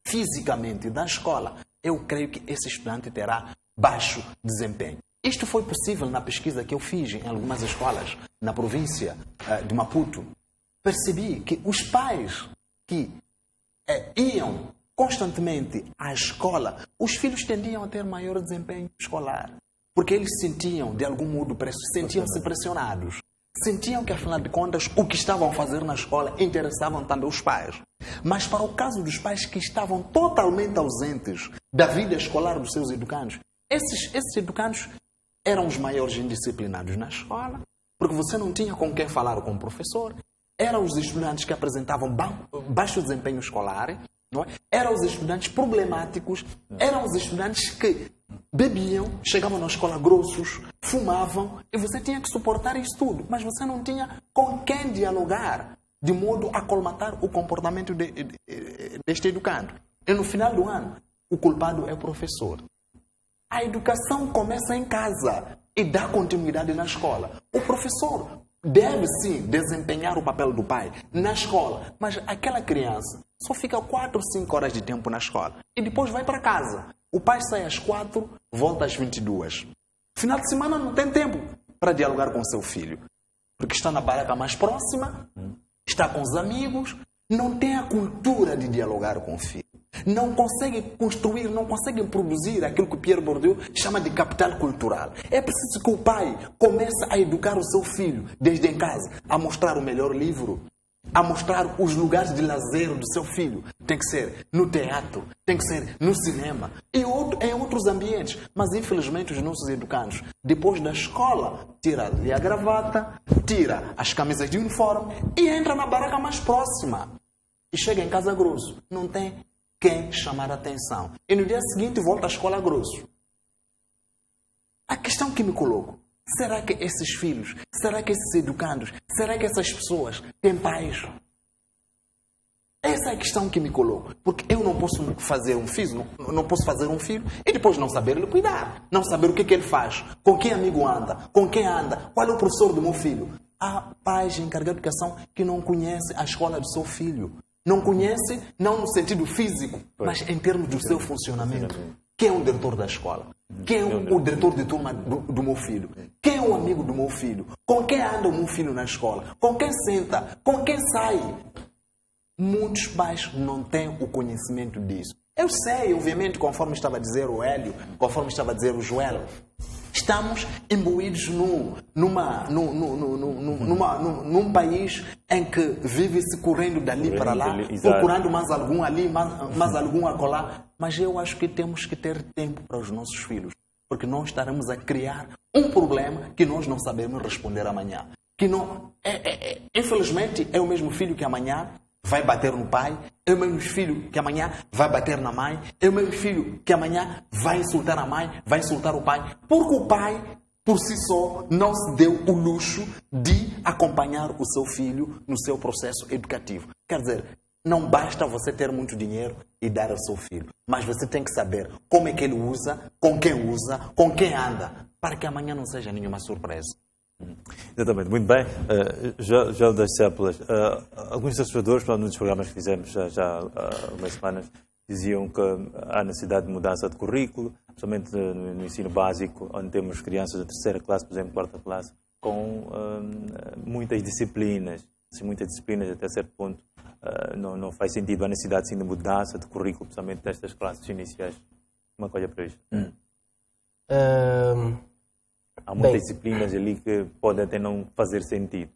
fisicamente na escola, eu creio que esse estudante terá baixo desempenho. Isto foi possível na pesquisa que eu fiz em algumas escolas na província de Maputo. Percebi que os pais que iam constantemente à escola, os filhos tendiam a ter maior desempenho escolar. Porque eles sentiam, de algum modo, sentiam-se pressionados. Sentiam que, afinal de contas, o que estavam a fazer na escola interessavam também os pais. Mas para o caso dos pais que estavam totalmente ausentes da vida escolar dos seus educandos, esses educandos eram os maiores indisciplinados na escola, porque você não tinha com quem falar com o professor. Eram os estudantes que apresentavam baixo desempenho escolar, não é? Eram os estudantes problemáticos, eram os estudantes que bebiam, chegavam na escola grossos, fumavam, e você tinha que suportar isso tudo, mas você não tinha com quem dialogar, de modo a colmatar o comportamento deste educando. E no final do ano, o culpado é o professor. A educação começa em casa e dá continuidade na escola. O professor deve sim desempenhar o papel do pai na escola, mas aquela criança só fica 4 ou 5 horas de tempo na escola e depois vai para casa. O pai sai às 4, volta às 22. Final de semana não tem tempo para dialogar com seu filho, porque está na barraca mais próxima, está com os amigos, não tem a cultura de dialogar com o filho. Não consegue construir, não consegue produzir aquilo que Pierre Bourdieu chama de capital cultural. É preciso que o pai comece a educar o seu filho desde em casa, a mostrar o melhor livro, a mostrar os lugares de lazer do seu filho. Tem que ser no teatro, tem que ser no cinema e em outros ambientes. Mas infelizmente os nossos educandos, depois da escola, tira ali a gravata, tira as camisas de uniforme e entra na barraca mais próxima. E chega em casa grosso. Não tem quem chamar a atenção. E no dia seguinte volta à escola grosso. A questão que me coloco, será que esses filhos, será que esses educandos, será que essas pessoas têm pais? Essa é a questão que me coloco. Porque eu não posso fazer um filho, não posso fazer um filho e depois não saber ele cuidar. Não saber o que ele faz, com quem amigo anda, com quem anda, qual é o professor do meu filho. Há pais encarregados de educação que não conhecem a escola do seu filho. Não conhece, não no sentido físico, mas em termos do seu funcionamento. Quem é o diretor da escola? Quem é o diretor de turma do meu filho? Quem é o amigo do meu filho? Com quem anda o meu filho na escola? Com quem senta? Com quem sai? Muitos pais não têm o conhecimento disso. Eu sei, obviamente, conforme estava a dizer o Hélio, conforme estava a dizer o Joel, estamos imbuídos num país em que vive-se correndo dali para lá, procurando mais algum ali, mais algum acolá. Mas eu acho que temos que ter tempo para os nossos filhos, porque nós estaremos a criar um problema que nós não sabemos responder amanhã. Infelizmente, é o mesmo filho que amanhã vai bater no pai, é o mesmo filho que amanhã vai bater na mãe, é o mesmo filho que amanhã vai insultar a mãe, vai insultar o pai, porque o pai por si só, não se deu o luxo de acompanhar o seu filho no seu processo educativo. Quer dizer, não basta você ter muito dinheiro e dar ao seu filho, mas você tem que saber como é que ele usa, com quem anda, para que amanhã não seja nenhuma surpresa. Exatamente, muito bem. Já das células, alguns assessores, nos programas que fizemos já há umas semanas, diziam que há necessidade de mudança de currículo, principalmente no ensino básico, onde temos crianças da terceira classe, por exemplo, quarta classe, com muitas disciplinas. Muitas disciplinas, até certo ponto, não faz sentido. Há necessidade, sim, de mudança de currículo, principalmente destas classes iniciais. Uma coisa para isto. Há muitas disciplinas ali que podem até não fazer sentido.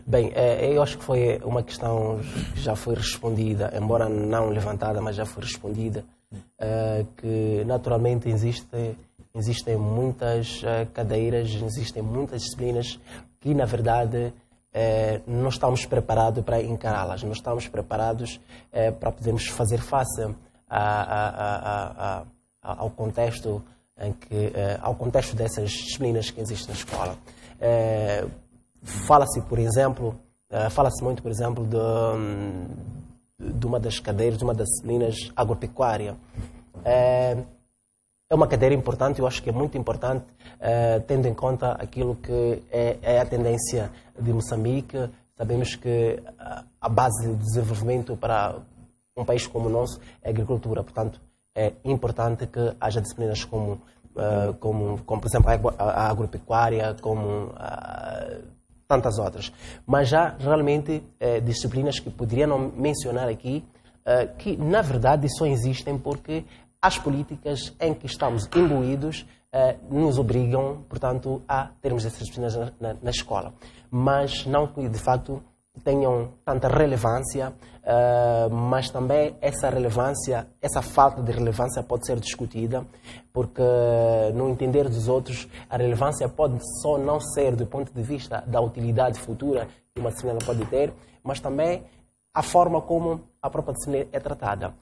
Bem, eu acho que foi uma questão que já foi respondida, embora não levantada, mas já foi respondida, que naturalmente existem muitas cadeiras, existem muitas disciplinas que, na verdade, não estamos preparados para encará-las, não estamos preparados para podermos fazer face ao contexto ao contexto dessas disciplinas que existem na escola. Fala-se muito, por exemplo, de uma das cadeiras, de uma das disciplinas agropecuária. É uma cadeira importante, eu acho que é muito importante, tendo em conta aquilo que é a tendência de Moçambique. Sabemos que a base de desenvolvimento para um país como o nosso é a agricultura, portanto, é importante que haja disciplinas como por exemplo, a agropecuária, como tantas outras. Mas há realmente disciplinas que poderia não mencionar aqui, que na verdade só existem porque as políticas em que estamos imbuídos nos obrigam, portanto, a termos essas disciplinas na escola. Mas não que, de facto, tenham tanta relevância, mas também essa falta de relevância pode ser discutida, porque no entender dos outros, a relevância pode só não ser do ponto de vista da utilidade futura que uma disciplina pode ter, mas também a forma como a própria disciplina é tratada.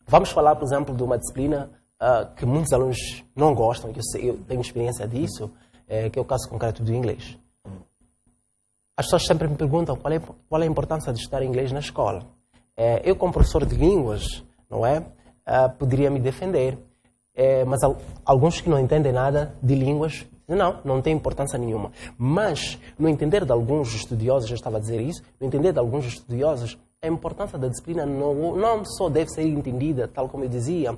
Vamos falar, por exemplo, de uma disciplina que muitos alunos não gostam, que eu tenho experiência disso, que é o caso concreto do inglês. As pessoas sempre me perguntam qual é a importância de estudar inglês na escola. Eu, como professor de línguas, não é, poderia me defender. Mas alguns que não entendem nada de línguas, não tem importância nenhuma. Mas, no entender de alguns estudiosos, eu estava a dizer isso, no entender de alguns estudiosos, a importância da disciplina não só deve ser entendida, tal como eu dizia,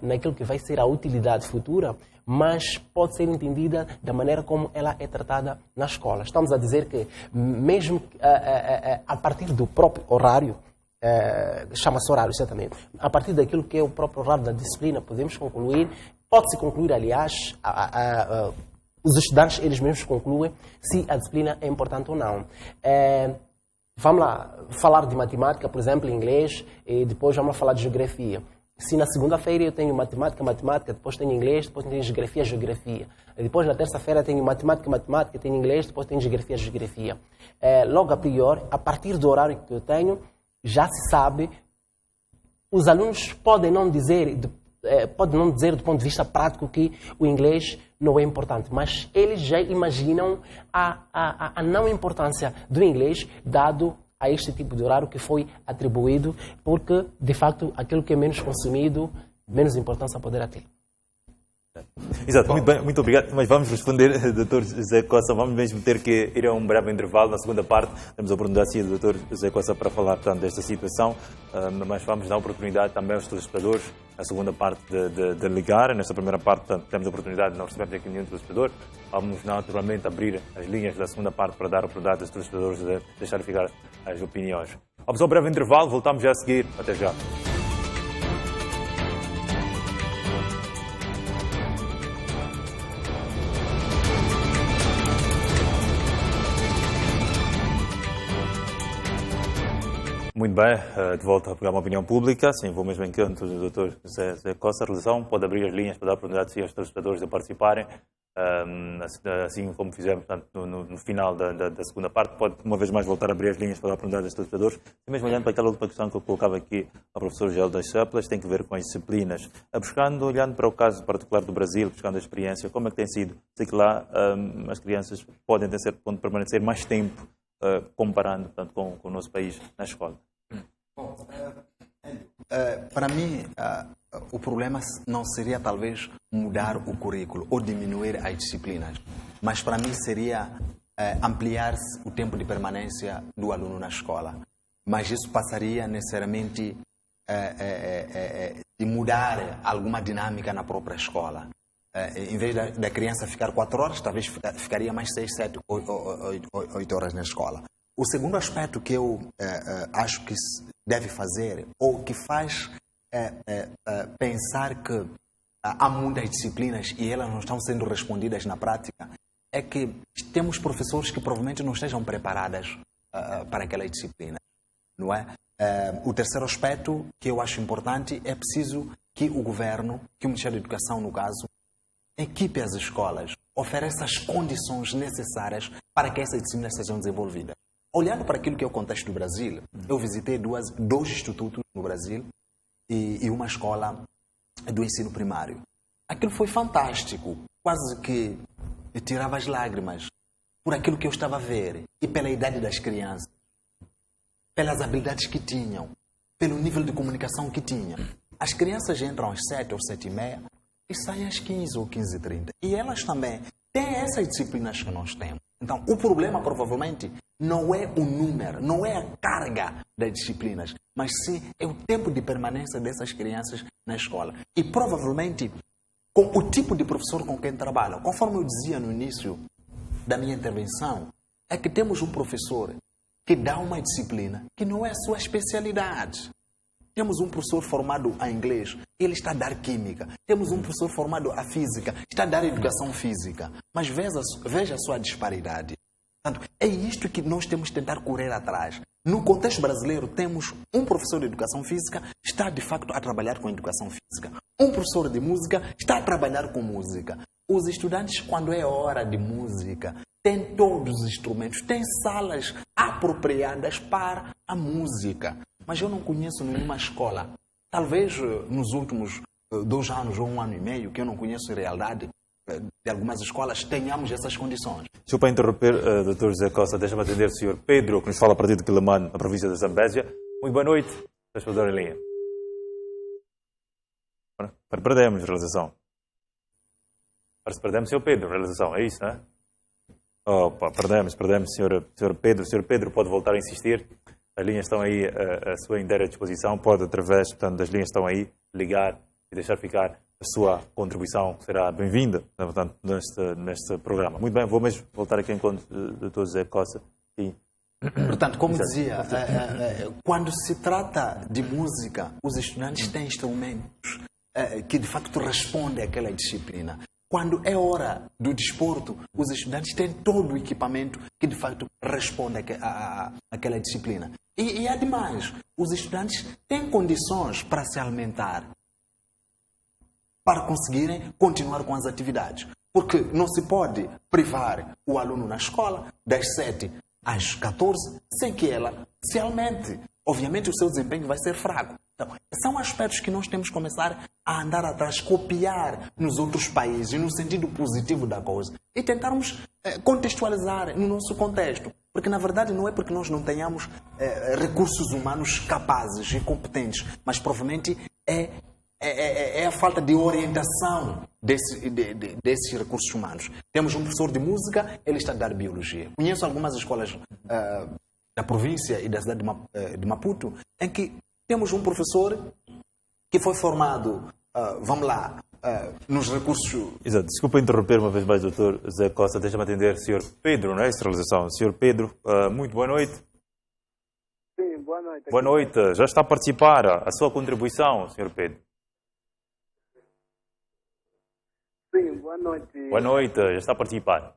naquilo que vai ser a utilidade futura, mas pode ser entendida da maneira como ela é tratada na escola. Estamos a dizer que, mesmo a partir do próprio horário, chama-se horário, certamente, a partir daquilo que é o próprio horário da disciplina, podemos concluir, pode-se concluir, aliás, os estudantes, eles mesmos concluem se a disciplina é importante ou não. Vamos lá, falar de matemática, por exemplo, em inglês, e depois vamos falar de geografia. Se na segunda-feira eu tenho matemática, depois tenho inglês, depois tenho geografia. E depois na terça-feira tenho matemática, tenho inglês, depois tenho geografia. Logo a priori, a partir do horário que eu tenho, já se sabe, os alunos podem não dizer do ponto de vista prático que o inglês não é importante, mas eles já imaginam a não importância do inglês dado a este tipo de horário que foi atribuído, porque, de facto, aquilo que é menos consumido, menos importância poderá ter. Exato, muito bem, muito obrigado. Mas vamos responder, Dr. José Costa, vamos mesmo ter que ir a um breve intervalo. Na segunda parte, temos a oportunidade, sim, do Dr. José Costa para falar, portanto, desta situação, mas vamos dar a oportunidade também aos telespectadores, na segunda parte, de ligar. Nesta primeira parte, portanto, temos a oportunidade de não recebermos aqui nenhum telespectador. Vamos, naturalmente, abrir as linhas da segunda parte para dar a oportunidade aos telespectadores de deixar ficar as opiniões. Vamos ao breve intervalo, voltamos já a seguir. Até já. Muito bem, de volta ao programa Opinião Pública. Sim, vou mesmo em canto do Dr. José Costa. A relação pode abrir as linhas para dar a oportunidade aos telespectadores de participarem assim como fizemos, portanto, no final da segunda parte. Pode, uma vez mais, voltar a abrir as linhas para dar oportunidade aos telespectadores. E mesmo olhando para aquela última questão que eu colocava aqui ao professor Geldas Chaplas, tem que ver com as disciplinas. Olhando para o caso particular do Brasil, buscando a experiência, como é que tem sido? Sei que lá as crianças podem permanecer mais tempo comparando, portanto, com o nosso país na escola. Bom, para mim, o problema não seria talvez mudar o currículo ou diminuir as disciplinas, mas para mim seria ampliar o tempo de permanência do aluno na escola. Mas isso passaria necessariamente de mudar alguma dinâmica na própria escola. Em vez da criança ficar 4 horas, talvez ficaria mais 6, 7, 8 horas na escola. O segundo aspecto que eu acho que deve fazer, ou que faz pensar que há muitas disciplinas e elas não estão sendo respondidas na prática, é que temos professores que provavelmente não estejam preparadas para aquela disciplina, não é? O terceiro aspecto que eu acho importante é preciso que o governo, que o Ministério da Educação, no caso, equipe as escolas, ofereça as condições necessárias para que essas disciplinas sejam desenvolvidas. Olhando para aquilo que é o contexto do Brasil, eu visitei dois institutos no Brasil e uma escola do ensino primário. Aquilo foi fantástico, quase que eu tirava as lágrimas por aquilo que eu estava a ver e pela idade das crianças, pelas habilidades que tinham, pelo nível de comunicação que tinham. As crianças entram às 7 ou 7h30 e saem às 15 ou 15h30. E elas também têm essas disciplinas que nós temos. Então, o problema provavelmente não é o número, não é a carga das disciplinas, mas sim é o tempo de permanência dessas crianças na escola. E provavelmente com o tipo de professor com quem trabalham. Conforme eu dizia no início da minha intervenção, é que temos um professor que dá uma disciplina que não é a sua especialidade. Temos um professor formado a inglês, ele está a dar química. Temos um professor formado a física, está a dar educação física. Mas veja a sua disparidade. Portanto, é isto que nós temos que tentar correr atrás. No contexto brasileiro, temos um professor de educação física que está, de facto, a trabalhar com educação física. Um professor de música está a trabalhar com música. Os estudantes, quando é hora de música, têm todos os instrumentos, têm salas apropriadas para a música. Mas eu não conheço nenhuma escola, talvez nos últimos 2 anos ou 1 ano e meio, que eu não conheço em realidade, de algumas escolas, tenhamos essas condições. Desculpa interromper, Dr. José Costa, deixa-me atender o Sr. Pedro, que nos fala a partir de Quilimane, na província da Zambésia. Muito boa noite, telespectador em linha. Perdemos a realização. Parece que perdemos o Sr. Pedro, a realização, é isso, não é? Opa, perdemos, Sr. Pedro. Sr. Pedro pode voltar a insistir. As linhas estão aí à sua inteira disposição. Pode, através, portanto, das linhas estão aí, ligar e deixar ficar a sua contribuição, que será bem-vinda, portanto, neste programa. Muito bem, vou mesmo voltar aqui enquanto do Dr. José Costa. E... Portanto, como dizia, quando se trata de música, os estudantes têm instrumentos que, de facto, respondem àquela disciplina. Quando é hora do desporto, os estudantes têm todo o equipamento que, de facto, responde àquela disciplina. E ademais, os estudantes têm condições para se alimentar, para conseguirem continuar com as atividades. Porque não se pode privar o aluno na escola das 7 às 14 sem que ela se alimente. Obviamente o seu desempenho vai ser fraco. Então, são aspectos que nós temos que começar a andar atrás, copiar nos outros países, no sentido positivo da coisa, e tentarmos contextualizar no nosso contexto. Porque, na verdade, não é porque nós não tenhamos recursos humanos capazes e competentes, mas provavelmente é a falta de orientação desses recursos humanos. Temos um professor de música, ele está a dar biologia. Conheço algumas escolas da província e da cidade de Maputo, em que temos um professor que foi formado, nos recursos... Exato. Desculpa interromper uma vez mais, Dr. José Costa. Deixa-me atender o Sr. Pedro, não é? Esta realização. Sr. Pedro, muito boa noite. Sim, boa noite. Boa noite. Já está a participar. A sua contribuição, Sr. Pedro. Sim, boa noite. Boa noite. Já está a participar.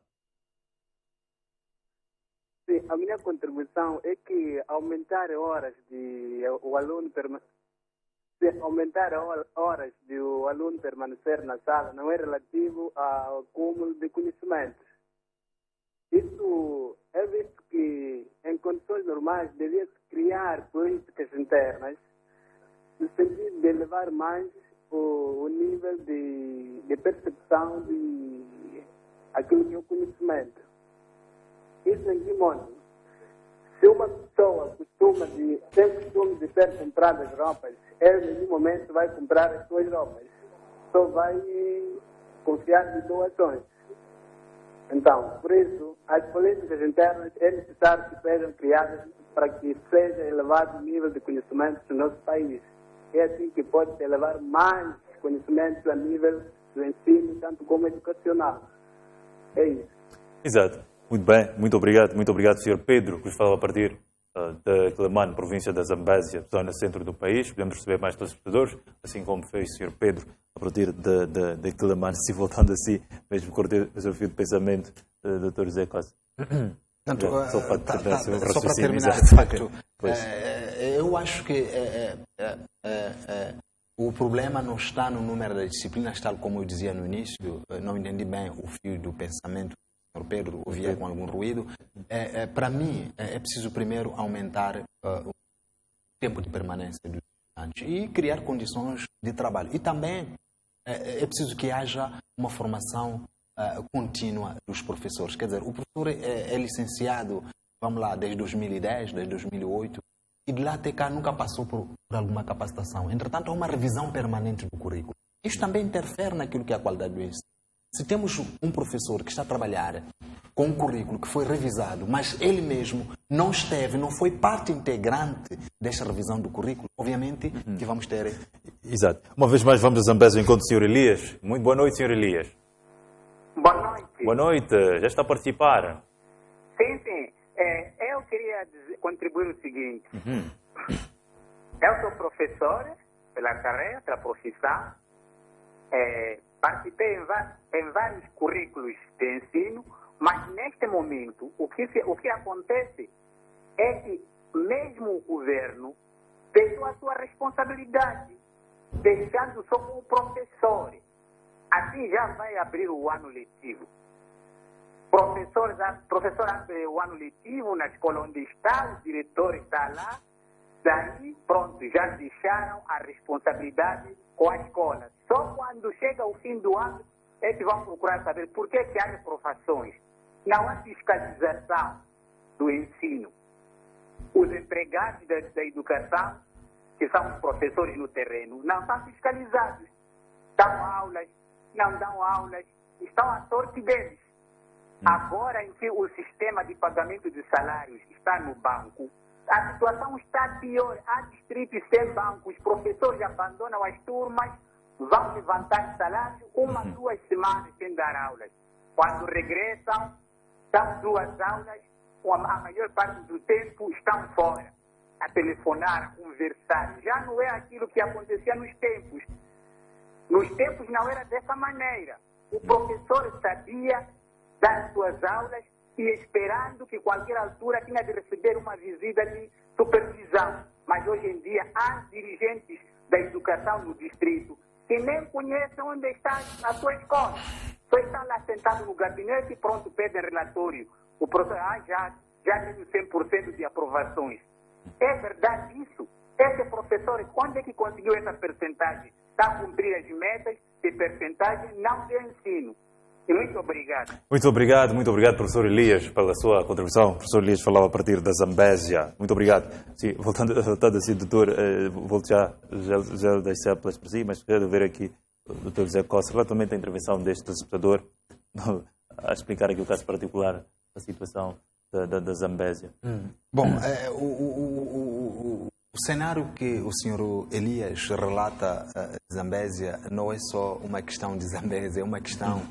Sim, a minha contribuição é que aumentar horas de o aluno aumentar horas do aluno permanecer na sala não é relativo ao acúmulo de conhecimentos. Isso é visto que, em condições normais, devia-se criar políticas internas no sentido de elevar mais o nível de percepção de aquilo que é o conhecimento. Isso em que modo? Se uma pessoa tem costume de ter comprado as roupas, ele, em nenhum momento, vai comprar as suas roupas. Só vai confiar de doações. Então, por isso, as políticas internas é necessário que sejam criadas para que seja elevado o nível de conhecimento do nosso país. É assim que pode elevar mais conhecimento a nível do ensino, tanto como educacional. É isso. Exato. Muito bem. Muito obrigado, Sr. Pedro, que nos falava a partir da Quelimane, província da Zambésia, zona centro do país. Podemos receber mais telespectadores, assim como fez o Sr. Pedro a partir da Quelimane, se voltando assim, mesmo cortei o seu fio de pensamento, Dr. José Costa. Só para terminar, de facto, eu acho que o problema não está no número de disciplinas, tal como eu dizia no início, não entendi bem o fio do pensamento do Sr. Pedro, ouvia com algum ruído. Para mim, é preciso primeiro aumentar o tempo de permanência dos estudantes e criar condições de trabalho. E também é preciso que haja uma formação contínua dos professores. Quer dizer, o professor é licenciado, vamos lá, desde 2010, desde 2008, e de lá até cá nunca passou por alguma capacitação. Entretanto, há uma revisão permanente do currículo. Isto também interfere naquilo que é a qualidade do ensino. Se temos um professor que está a trabalhar com um currículo que foi revisado, mas ele mesmo não foi parte integrante desta revisão do currículo, obviamente que vamos ter... Exato. Uma vez mais vamos a Zambésia enquanto o Sr. Elias. Muito boa noite, Sr. Elias. Boa noite. Boa noite. Já está a participar? Sim. Eu queria contribuir o seguinte. Eu sou professor pela carreira, pela profissão. Participei em vários currículos de ensino, mas neste momento o que acontece é que mesmo o governo deixou a sua responsabilidade, deixando só com o professor. Assim já vai abrir o ano letivo. Professor abre o ano letivo na escola onde está, o diretor está lá, daí pronto, já deixaram a responsabilidade com a escola. Só quando chega o fim do ano, eles vão procurar saber por que há reprovações. Não há fiscalização do ensino. Os empregados da educação, que são os professores no terreno, não são fiscalizados. Dão aulas, não dão aulas, estão à sorte deles. Agora em que o sistema de pagamento de salários está no banco, a situação está pior. Há distritos sem banco, os professores abandonam as turmas, vão levantar salário 2 semanas sem dar aulas. Quando regressam, dão 2 aulas, a maior parte do tempo estão fora, a telefonar, a conversar. Já não é aquilo que acontecia nos tempos. Nos tempos não era dessa maneira. O professor sabia dar suas aulas e esperando que qualquer altura tinha de receber uma visita de supervisão. Mas hoje em dia há dirigentes da educação no distrito que nem conhecem onde está a sua escola. Só estão lá sentados no gabinete e pronto, pedem relatório. O professor já tem 100% de aprovações. É verdade isso? Esse professor, quando é que conseguiu essa percentagem? Está a cumprir as metas de percentagem não de ensino. E muito obrigado. Muito obrigado, professor Elias, pela sua contribuição. O professor Elias falava a partir da Zambésia. Muito obrigado. Sim, voltando assim, doutor, volto já deixar pelas para si, mas quero ver aqui o doutor José Costa, relativamente à intervenção deste espectador, a explicar aqui o caso particular da situação da Zambésia. Bom, o cenário que o senhor Elias relata de Zambésia não é só uma questão de Zambésia, é uma questão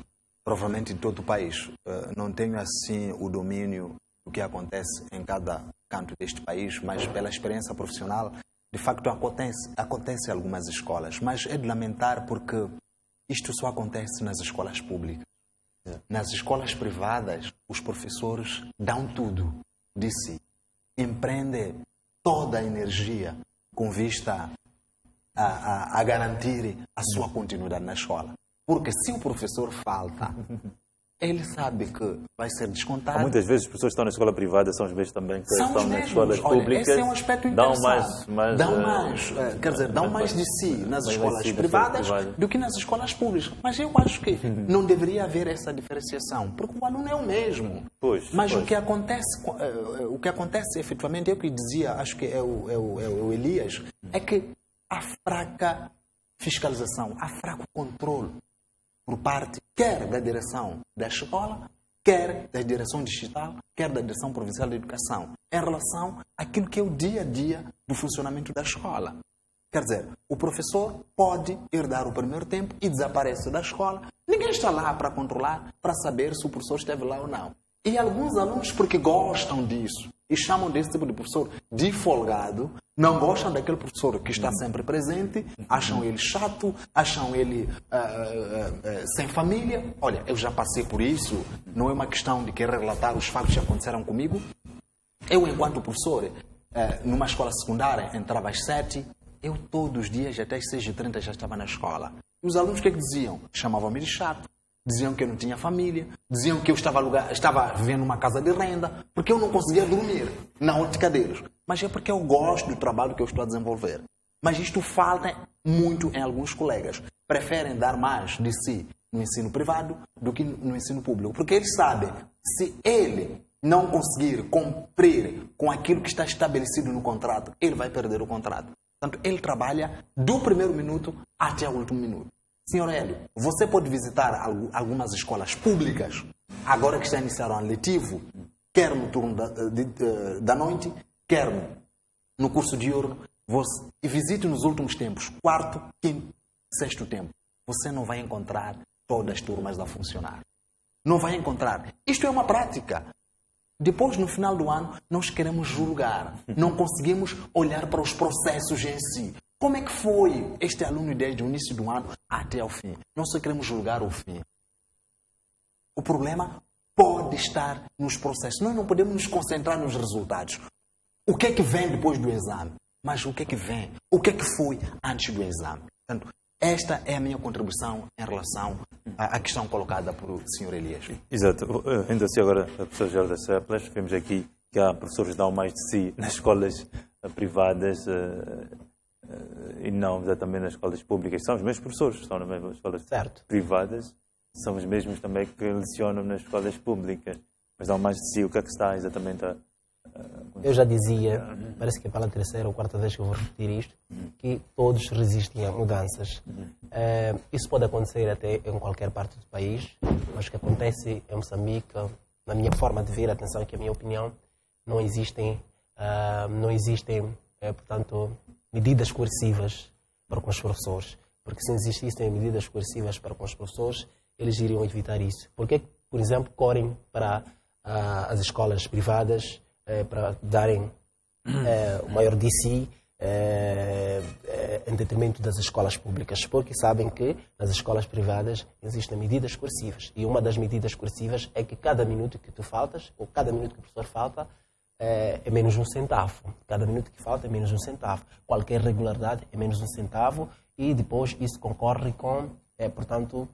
provavelmente de todo o país. Não tenho assim o domínio do que acontece em cada canto deste país, mas pela experiência profissional, de facto acontece em algumas escolas. Mas é de lamentar porque isto só acontece nas escolas públicas. Nas escolas privadas, os professores dão tudo de si, empreendem toda a energia com vista a garantir a sua continuidade na escola. Porque se o professor falta, ele sabe que vai ser descontado. Muitas vezes as pessoas que estão na escola privada são os mesmos também que São estão os nas mesmos. escolas Olha, públicas. esse é um aspecto interessante. Dão mais de si nas escolas privadas do que nas escolas públicas. Mas eu acho que não deveria haver essa diferenciação, porque o aluno é o mesmo. Mas o que acontece efetivamente, eu que dizia, acho que é o Elias, é que há fraca fiscalização, há fraco controle por parte, quer da direção da escola, quer da direção digital, quer da direção provincial de educação, em relação àquilo que é o dia a dia do funcionamento da escola. Quer dizer, o professor pode ir dar o primeiro tempo e desaparece da escola. Ninguém está lá para controlar, para saber se o professor esteve lá ou não. E alguns alunos, porque gostam disso e chamam desse tipo de professor de folgado, não gostam daquele professor que está sempre presente, acham ele chato, acham ele sem família. Olha, eu já passei por isso, não é uma questão de querer relatar os fatos que aconteceram comigo. Eu, enquanto professor, numa escola secundária, entrava às 7, eu todos os dias, até às 6h30, já estava na escola. E os alunos o que diziam? Chamavam-me de chato. Diziam que eu não tinha família, diziam que eu estava vivendo numa casa de renda, porque eu não conseguia dormir, na ótica deles. Mas é porque eu gosto do trabalho que eu estou a desenvolver. Mas isto falta muito em alguns colegas. Preferem dar mais de si no ensino privado do que no ensino público. Porque eles sabem, se ele não conseguir cumprir com aquilo que está estabelecido no contrato, ele vai perder o contrato. Portanto, ele trabalha do primeiro minuto até o último minuto. Senhor Hélio, você pode visitar algumas escolas públicas, agora que está iniciando o ano letivo, quer no turno da noite, quer no curso diurno, e visite nos últimos tempos, 4º, 5º, 6º tempo. Você não vai encontrar todas as turmas a funcionar. Não vai encontrar. Isto é uma prática. Depois, no final do ano, nós queremos julgar. Não conseguimos olhar para os processos em si. Como é que foi este aluno desde o início do ano até o fim? Nós só queremos julgar o fim. O problema pode estar nos processos. Nós não podemos nos concentrar nos resultados. O que é que vem depois do exame? Mas o que é que vem? O que é que foi antes do exame? Portanto, esta é a minha contribuição em relação à questão colocada por Sr. Elias. Exato. Ainda assim agora, a professora Gerda Seplas, vemos aqui que há professores que dão mais de si nas escolas privadas e não exatamente nas escolas públicas. São os mesmos professores que estão nas mesmas escolas privadas, são os mesmos também que lecionam nas escolas públicas, mas dão mais de si. O que é que está exatamente a... Eu já dizia, parece que é pela 3ª ou 4ª vez que eu vou repetir isto, que todos resistem a mudanças. Isso pode acontecer até em qualquer parte do país, mas o que acontece em Moçambique, na minha forma de ver, atenção que é a minha opinião, não existem portanto, medidas coercivas para com os professores. Porque se existissem medidas coercivas para com os professores, eles iriam evitar isso. Porque, por exemplo, correm para as escolas privadas para darem o maior de si em detrimento das escolas públicas, porque sabem que nas escolas privadas existem medidas coercivas. E uma das medidas coercivas é que cada minuto que tu faltas, ou cada minuto que o professor falta, é menos um centavo. Cada minuto que falta é menos um centavo. Qualquer irregularidade é menos um centavo e depois isso concorre com, portanto,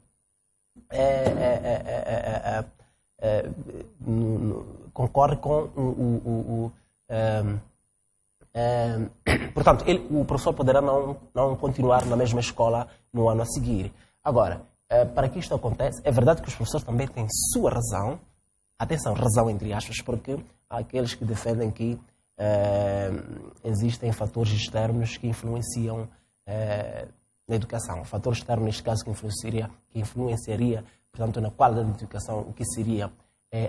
concorre com portanto, o professor poderá não continuar na mesma escola no ano a seguir. Agora, para que isto aconteça, é verdade que os professores também têm sua razão, atenção, razão entre aspas, porque há aqueles que defendem que existem fatores externos que influenciam na educação. O fator externo, neste caso, que influenciaria, portanto, na qualidade da educação, o que seria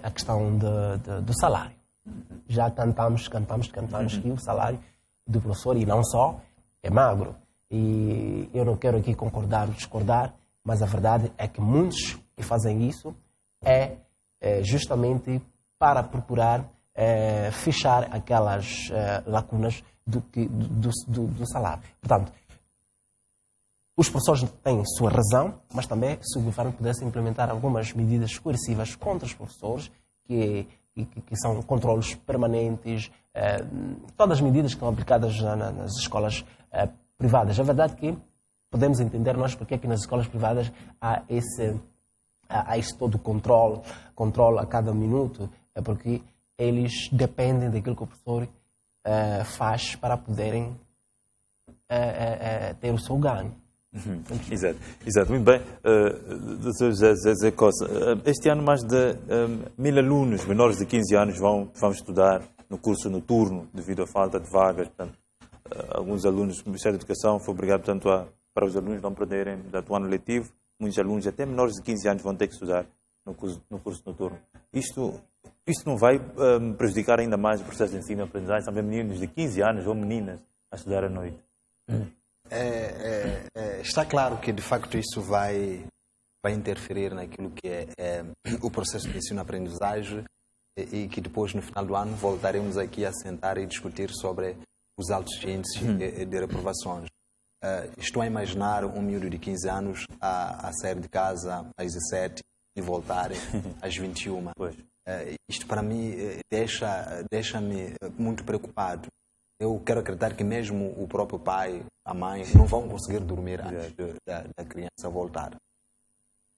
a questão do salário. Já cantamos que o salário do professor, e não só, é magro. E eu não quero aqui concordar ou discordar, mas a verdade é que muitos que fazem isso justamente para procurar fechar aquelas lacunas do salário. Portanto, os professores têm sua razão, mas também se o governo pudesse implementar algumas medidas coercivas contra os professores, que são controlos permanentes, todas as medidas que estão aplicadas nas escolas privadas. A verdade é que podemos entender nós porque é que nas escolas privadas há esse todo controle a cada minuto, é porque eles dependem daquilo que o professor faz para poderem ter o seu ganho. Exato. Muito bem. Dr. José Costa, este ano mais de 1000 alunos menores de 15 anos vão estudar no curso noturno devido à falta de vagas. Portanto, alguns alunos do Ministério da Educação foi obrigado, portanto, para os alunos não perderem do ano letivo. Muitos alunos, até menores de 15 anos, vão ter que estudar no curso noturno. Isto não vai prejudicar ainda mais o processo de ensino e aprendizagem? Também meninos de 15 anos ou meninas a estudar à noite. Está claro que, de facto, isso vai interferir naquilo que é o processo de ensino-aprendizagem e que depois, no final do ano, voltaremos aqui a sentar e discutir sobre os altos índices de reprovações. Estou a imaginar um miúdo de 15 anos a sair de casa às 17 e voltar às 21. Isto, para mim, deixa-me muito preocupado. Eu quero acreditar que mesmo o próprio pai, a mãe, não vão conseguir dormir antes da criança voltar.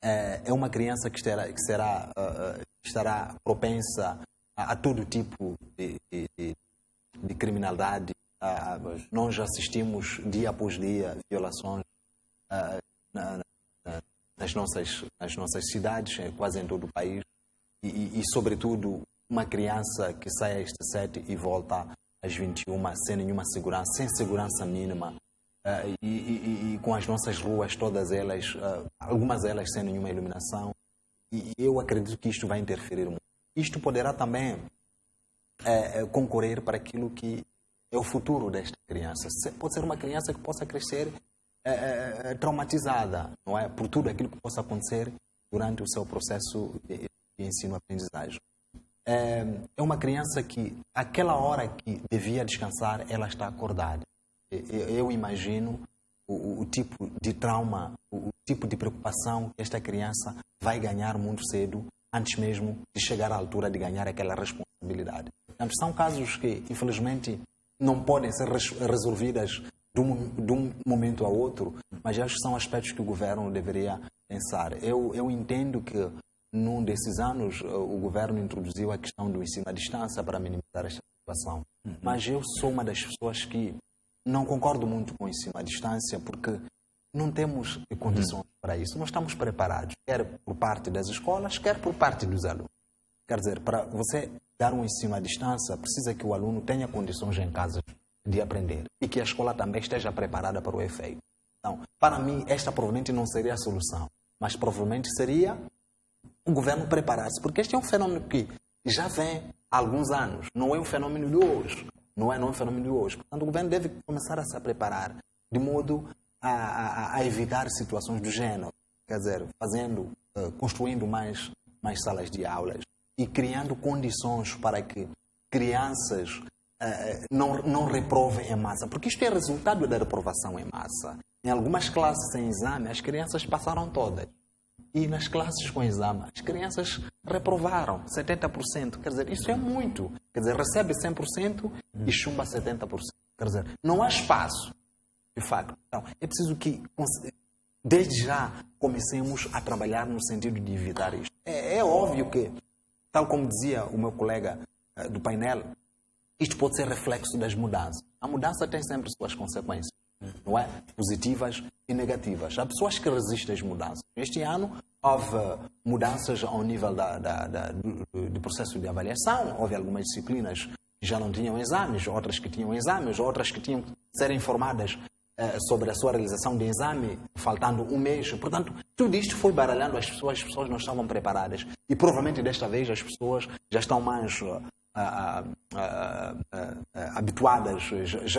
É uma criança que estará propensa a todo tipo de criminalidade. Nós assistimos dia após dia violações nas nossas cidades, quase em todo o país. E sobretudo, uma criança que sai às 17 e volta às 21 sem nenhuma segurança, sem segurança mínima, e com as nossas ruas, todas elas, algumas delas sem nenhuma iluminação. E eu acredito que isto vai interferir muito. Isto poderá também concorrer para aquilo que é o futuro desta criança. Pode ser uma criança que possa crescer traumatizada, não é? Por tudo aquilo que possa acontecer durante o seu processo de ensino-aprendizagem. É uma criança que, aquela hora que devia descansar, ela está acordada. Eu imagino o tipo de trauma, o tipo de preocupação que esta criança vai ganhar muito cedo, antes mesmo de chegar à altura de ganhar aquela responsabilidade. Portanto, são casos que, infelizmente, não podem ser resolvidas de um momento a outro, mas acho que são aspectos que o governo deveria pensar. Eu entendo que, num desses anos, o governo introduziu a questão do ensino à distância para minimizar esta situação. Mas eu sou uma das pessoas que não concordo muito com o ensino à distância, porque não temos condições para isso. Não estamos preparados, quer por parte das escolas, quer por parte dos alunos. Quer dizer, para você dar um ensino à distância, precisa que o aluno tenha condições em casa de aprender e que a escola também esteja preparada para o efeito. Então, para mim, esta provavelmente não seria a solução, mas provavelmente seria o governo preparar-se, porque este é um fenômeno que já vem há alguns anos, não é um fenômeno de hoje. Não é um fenômeno de hoje. Portanto, o governo deve começar a se preparar de modo a evitar situações do género. Quer dizer, construindo mais salas de aulas e criando condições para que crianças não reprovem em massa. Porque isto é resultado da reprovação em massa. Em algumas classes sem exame, as crianças passaram todas. E nas classes com exame, as crianças reprovaram 70%. Quer dizer, isso é muito. Quer dizer, recebe 100% e chumba 70%. Quer dizer, não há espaço, de facto. Então, é preciso que, desde já, comecemos a trabalhar no sentido de evitar isto. É óbvio que, tal como dizia o meu colega do painel, isto pode ser reflexo das mudanças. A mudança tem sempre suas consequências, não é? Positivas e negativas. Há pessoas que resistem às mudanças. Este ano houve mudanças ao nível do processo de avaliação. Houve algumas disciplinas que já não tinham exames, outras que tinham exames, outras que tinham que ser informadas sobre a sua realização de exame, faltando um mês. Portanto, tudo isto foi baralhando as pessoas não estavam preparadas. E provavelmente desta vez as pessoas já estão mais habituadas,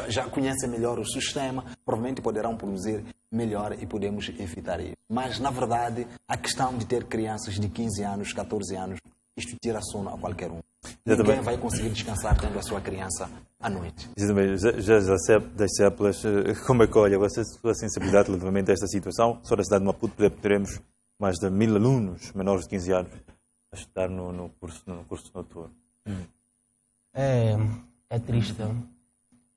já conhecem melhor o sistema, provavelmente poderão produzir melhor e podemos evitar isso. Mas, na verdade, a questão de ter crianças de 15 anos, 14 anos, isto tira sono a qualquer um. Ninguém vai conseguir descansar tendo a sua criança à noite. Exatamente. Já sei das CEPLAS, como é que olha a sua sensibilidade relativamente a esta situação? Só na cidade de Maputo teremos mais de 1000 alunos menores de 15 anos a estudar no curso noturno. É triste.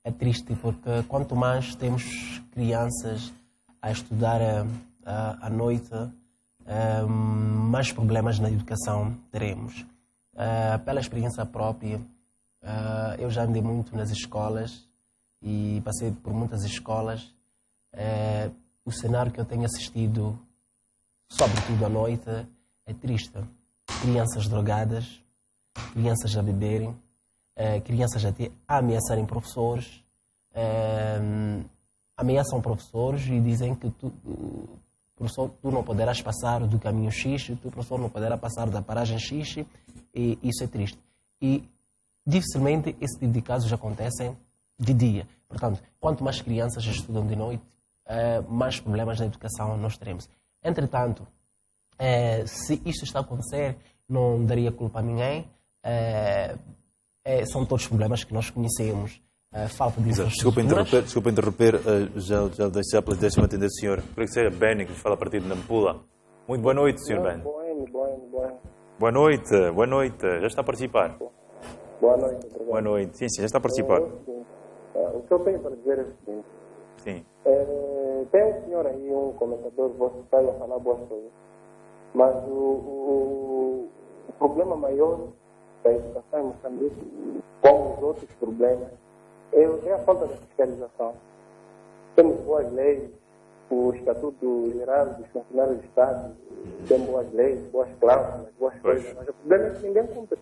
é triste, porque quanto mais temos crianças a estudar à noite, mais problemas na educação teremos. Pela experiência própria, eu já andei muito nas escolas e passei por muitas escolas. O cenário que eu tenho assistido, sobretudo à noite, é triste. Crianças drogadas, crianças a beberem, crianças até a ameaçarem professores, ameaçam professores e dizem que professor, tu não poderás passar do caminho X, tu, professor, não poderá passar da paragem X, e isso é triste. E dificilmente esse tipo de casos acontecem de dia. Portanto, quanto mais crianças estudam de noite, mais problemas na educação nós teremos. Entretanto, se isto está a acontecer, não daria culpa a ninguém. São todos problemas que nós conhecemos. Falta de infraestrutura. Desculpa interromper, já deixa-me atender o senhor. Creio que seja Benny que nos fala a partir de Nampula. Muito boa noite, senhor Benny. Boa noite. Já está a participar? Boa noite. Boa noite. Sim, já está a participar. O que eu tenho para dizer é o seguinte. Sim. Tem um senhor aí, um comentador, você está a falar boas coisas. Mas o problema maior da educação em Moçambique, como os outros problemas, é a falta de fiscalização. Temos boas leis, o Estatuto Geral dos Funcionários do Estado tem boas leis, boas cláusulas, boas coisas, mas o problema é que ninguém cumpre.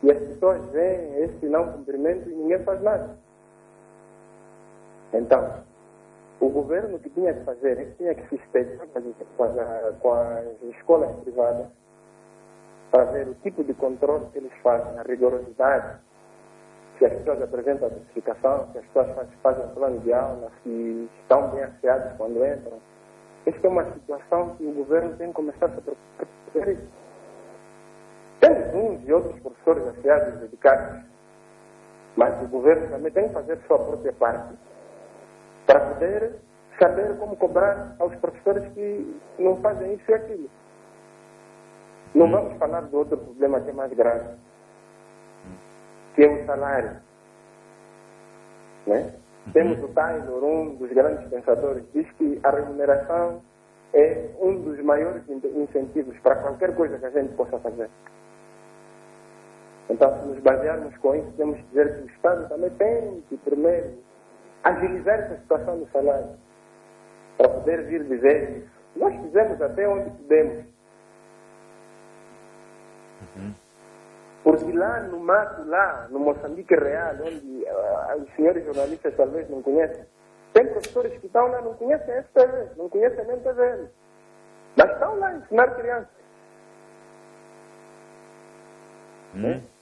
E as pessoas veem esse não cumprimento e ninguém faz nada. Então, o governo que tinha que fazer, ele tinha que se espelhar com as escolas privadas para ver o tipo de controle que eles fazem, a rigorosidade, se as pessoas apresentam a certificação, se as pessoas fazem o plano de aula, se estão bem afiadas quando entram. Esta é uma situação que o governo tem que começar a se preocupar. Temos uns e outros professores afiados dedicados, mas o governo também tem que fazer a sua própria parte para poder saber como cobrar aos professores que não fazem isso e aquilo. Não vamos falar do outro problema que é mais grave, que é o salário. Né? Temos o Taylor, um dos grandes pensadores, diz que a remuneração é um dos maiores incentivos para qualquer coisa que a gente possa fazer. Então, se nos basearmos com isso, temos que dizer que o Estado também tem que, primeiro, agilizar essa situação do salário, para poder vir dizer isso. Nós fizemos até onde pudemos. Porque lá no mato, lá no Moçambique Real, onde os senhores jornalistas talvez não conhecem, tem professores que estão lá, não conhecem a STV, não conhecem nem TV, mas estão lá a ensinar crianças.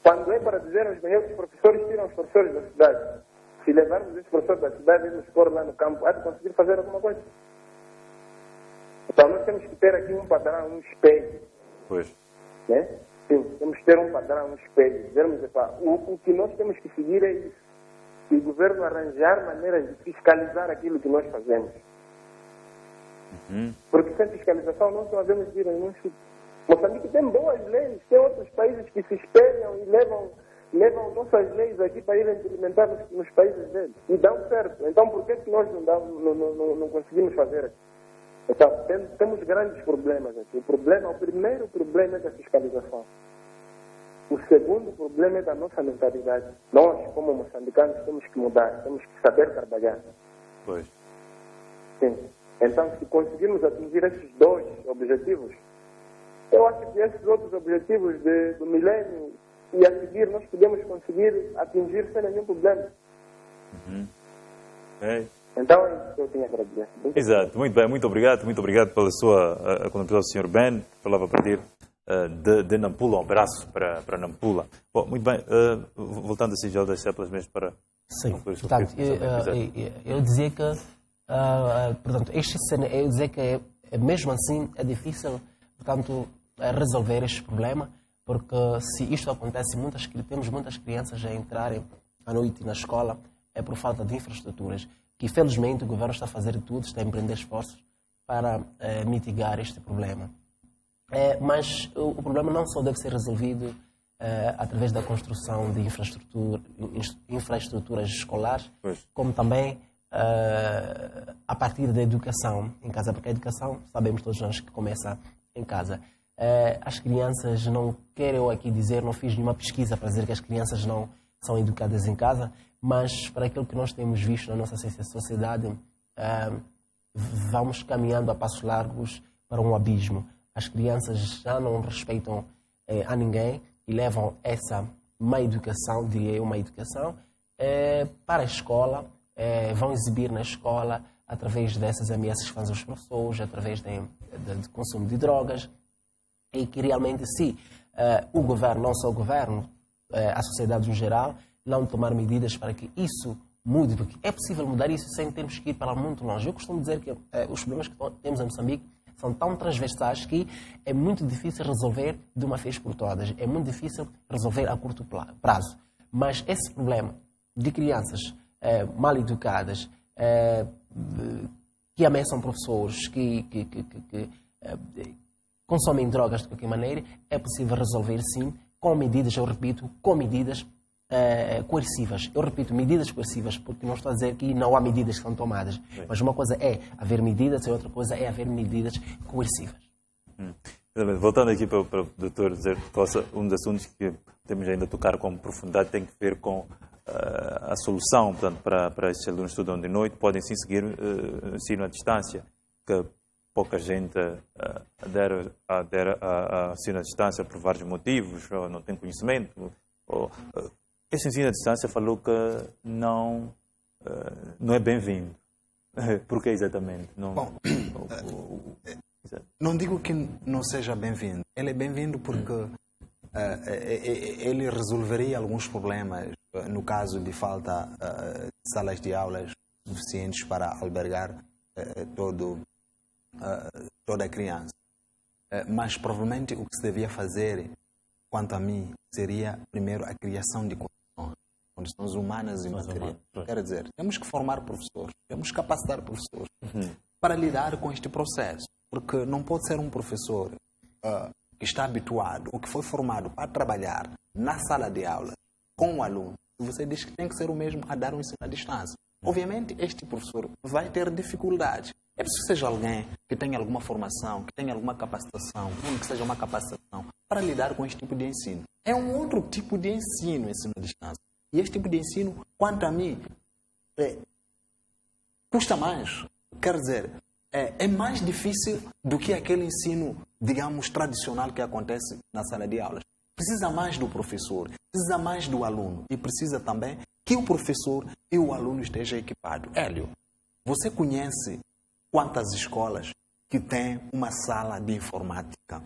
Quando é para dizer aos melhores professores, tiram os professores da cidade. Se levarmos esses professores da cidade e nos pôr lá no campo, há de conseguir fazer alguma coisa. Então nós temos que ter aqui um padrão, um espelho. Pois. Né? Sim, temos que ter um padrão, um espelho. Dizermos, o que nós temos que seguir é isso. E o governo arranjar maneiras de fiscalizar aquilo que nós fazemos. Porque sem fiscalização nós não devemos ir em um sítio. Moçambique tem boas leis, tem outros países que se espelham e levam nossas leis aqui para irem implementar nos países deles. E dão certo. Então por que nós não conseguimos fazer aqui? Então, temos grandes problemas aqui. O primeiro problema é da fiscalização. O segundo problema é da nossa mentalidade. Nós, como moçambicanos, temos que mudar, temos que saber trabalhar. Pois. Sim. Então, se conseguirmos atingir esses dois objetivos, eu acho que esses outros objetivos do milênio e a seguir nós podemos conseguir atingir sem nenhum problema. Então é isso que eu tinha para dizer. Exato, muito bem, muito obrigado pela sua contribuição, Sr. Ben, que falava a partir de Nampula, um abraço para Nampula. Bom, muito bem, voltando assim já das células mesmo para... Sim, portanto, eu dizia que, portanto, eu dizia que mesmo assim é difícil, portanto, resolver este problema, porque se isto acontece, temos muitas crianças a entrarem à noite na escola, é por falta de infraestruturas, que felizmente o governo está a fazer tudo, está a empreender esforços para mitigar este problema. Mas o problema não só deve ser resolvido através da construção de infraestruturas escolares, como também a partir da educação em casa, porque a educação, sabemos todos nós, que começa em casa. As crianças, não quero eu aqui dizer, não fiz nenhuma pesquisa para dizer que as crianças não são educadas em casa, mas para aquilo que nós temos visto na nossa sociedade, vamos caminhando a passos largos para um abismo. As crianças já não respeitam a ninguém e levam essa má educação, diria eu, má educação, para a escola, vão exibir na escola através dessas ameaças que fazem os professores, através de consumo de drogas, e que realmente, se o governo, não só o governo, a sociedade em geral, não tomar medidas para que isso mude, porque é possível mudar isso sem termos que ir para muito longe. Eu costumo dizer que os problemas que temos em Moçambique são tão transversais que é muito difícil resolver de uma vez por todas. É muito difícil resolver a curto prazo. Mas esse problema de crianças mal educadas, que ameaçam professores, que consomem drogas de qualquer maneira, é possível resolver sim, com medidas, eu repito, com medidas coercivas. Eu repito, medidas coercivas, porque não estou a dizer que não há medidas que são tomadas. Mas uma coisa é haver medidas e outra coisa é haver medidas coercivas. Voltando aqui para o doutor dizer, um dos assuntos que temos ainda a tocar com profundidade tem que ver com a solução, portanto, para estes alunos que estudam de noite, podem sim seguir ensino à distância, que pouca gente adere a ensino à distância por vários motivos, ou não tem conhecimento. Este ensino à distância falou que não é bem-vindo. Por que exatamente? Não digo que não seja bem-vindo. Ele é bem-vindo porque ele resolveria alguns problemas, no caso de falta de salas de aulas suficientes para albergar toda a criança. Mas provavelmente o que se devia fazer, quanto a mim, seria primeiro a criação de condições humanas e materiais. Quer dizer, temos que formar professores, temos que capacitar professores para lidar com este processo. Porque não pode ser um professor que está habituado ou que foi formado para trabalhar na sala de aula com o aluno. Você diz que tem que ser o mesmo a dar um ensino à distância. Obviamente, este professor vai ter dificuldades. É preciso que seja alguém que tenha alguma formação, que tenha alguma capacitação, que seja uma capacitação para lidar com este tipo de ensino. É um outro tipo de ensino à distância. E este tipo de ensino, quanto a mim, custa mais. Quer dizer, é mais difícil do que aquele ensino, digamos, tradicional que acontece na sala de aulas. Precisa mais do professor, precisa mais do aluno e precisa também que o professor e o aluno estejam equipados. Hélio, você conhece quantas escolas que têm uma sala de informática?